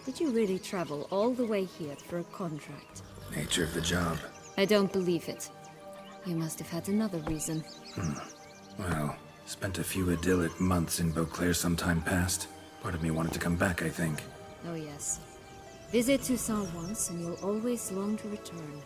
E: Did you really travel all the way here for a contract?
J: Nature of the job.
E: I don't believe it. You must have had another reason.
J: Well, spent a few idyllic months in Beauclair some time past. Part of me wanted to come back, I think.
E: Oh yes. Visit Toussaint once and you'll always long to return.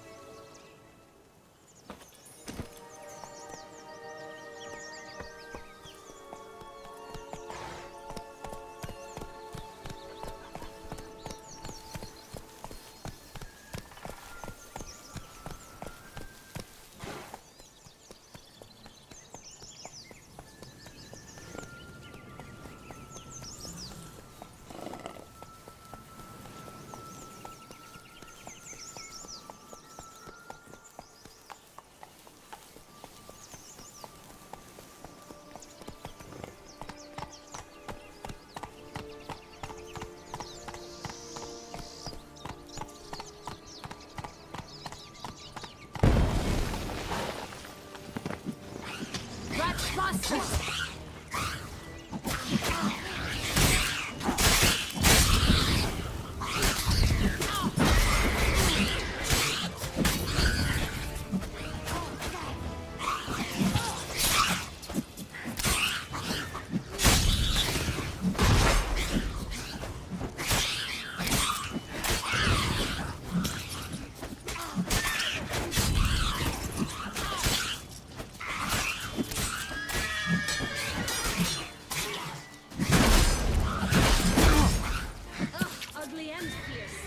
E: Ugly and fierce.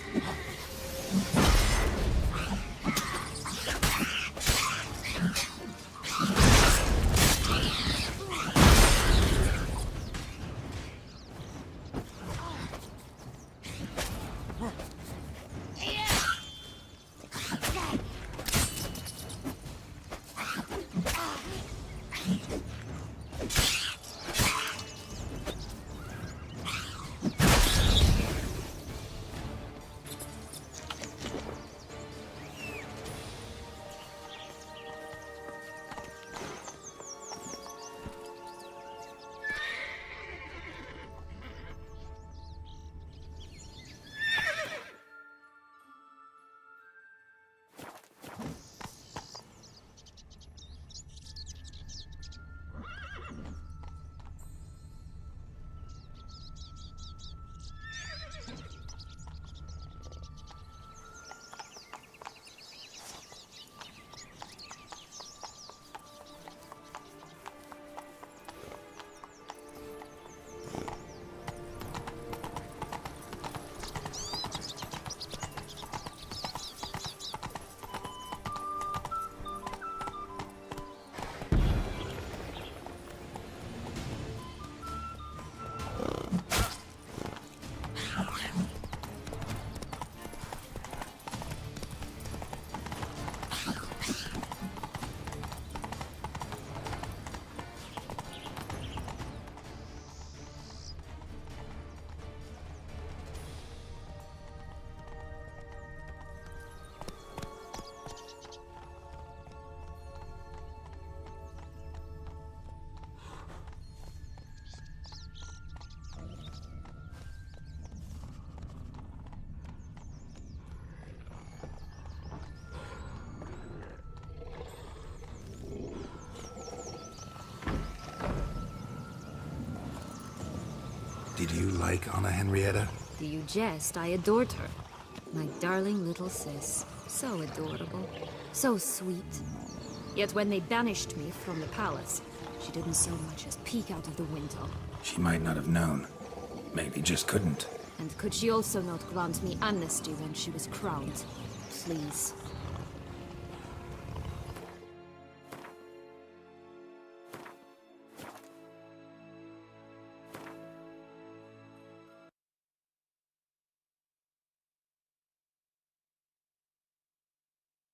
J: Did you like Anna Henrietta?
E: Do you jest? I adored her. My darling little sis. So adorable. So sweet. Yet when they banished me from the palace, she didn't so much as peek out of the window.
J: She might not have known. Maybe just couldn't.
E: And could she also not grant me amnesty when she was crowned? Please.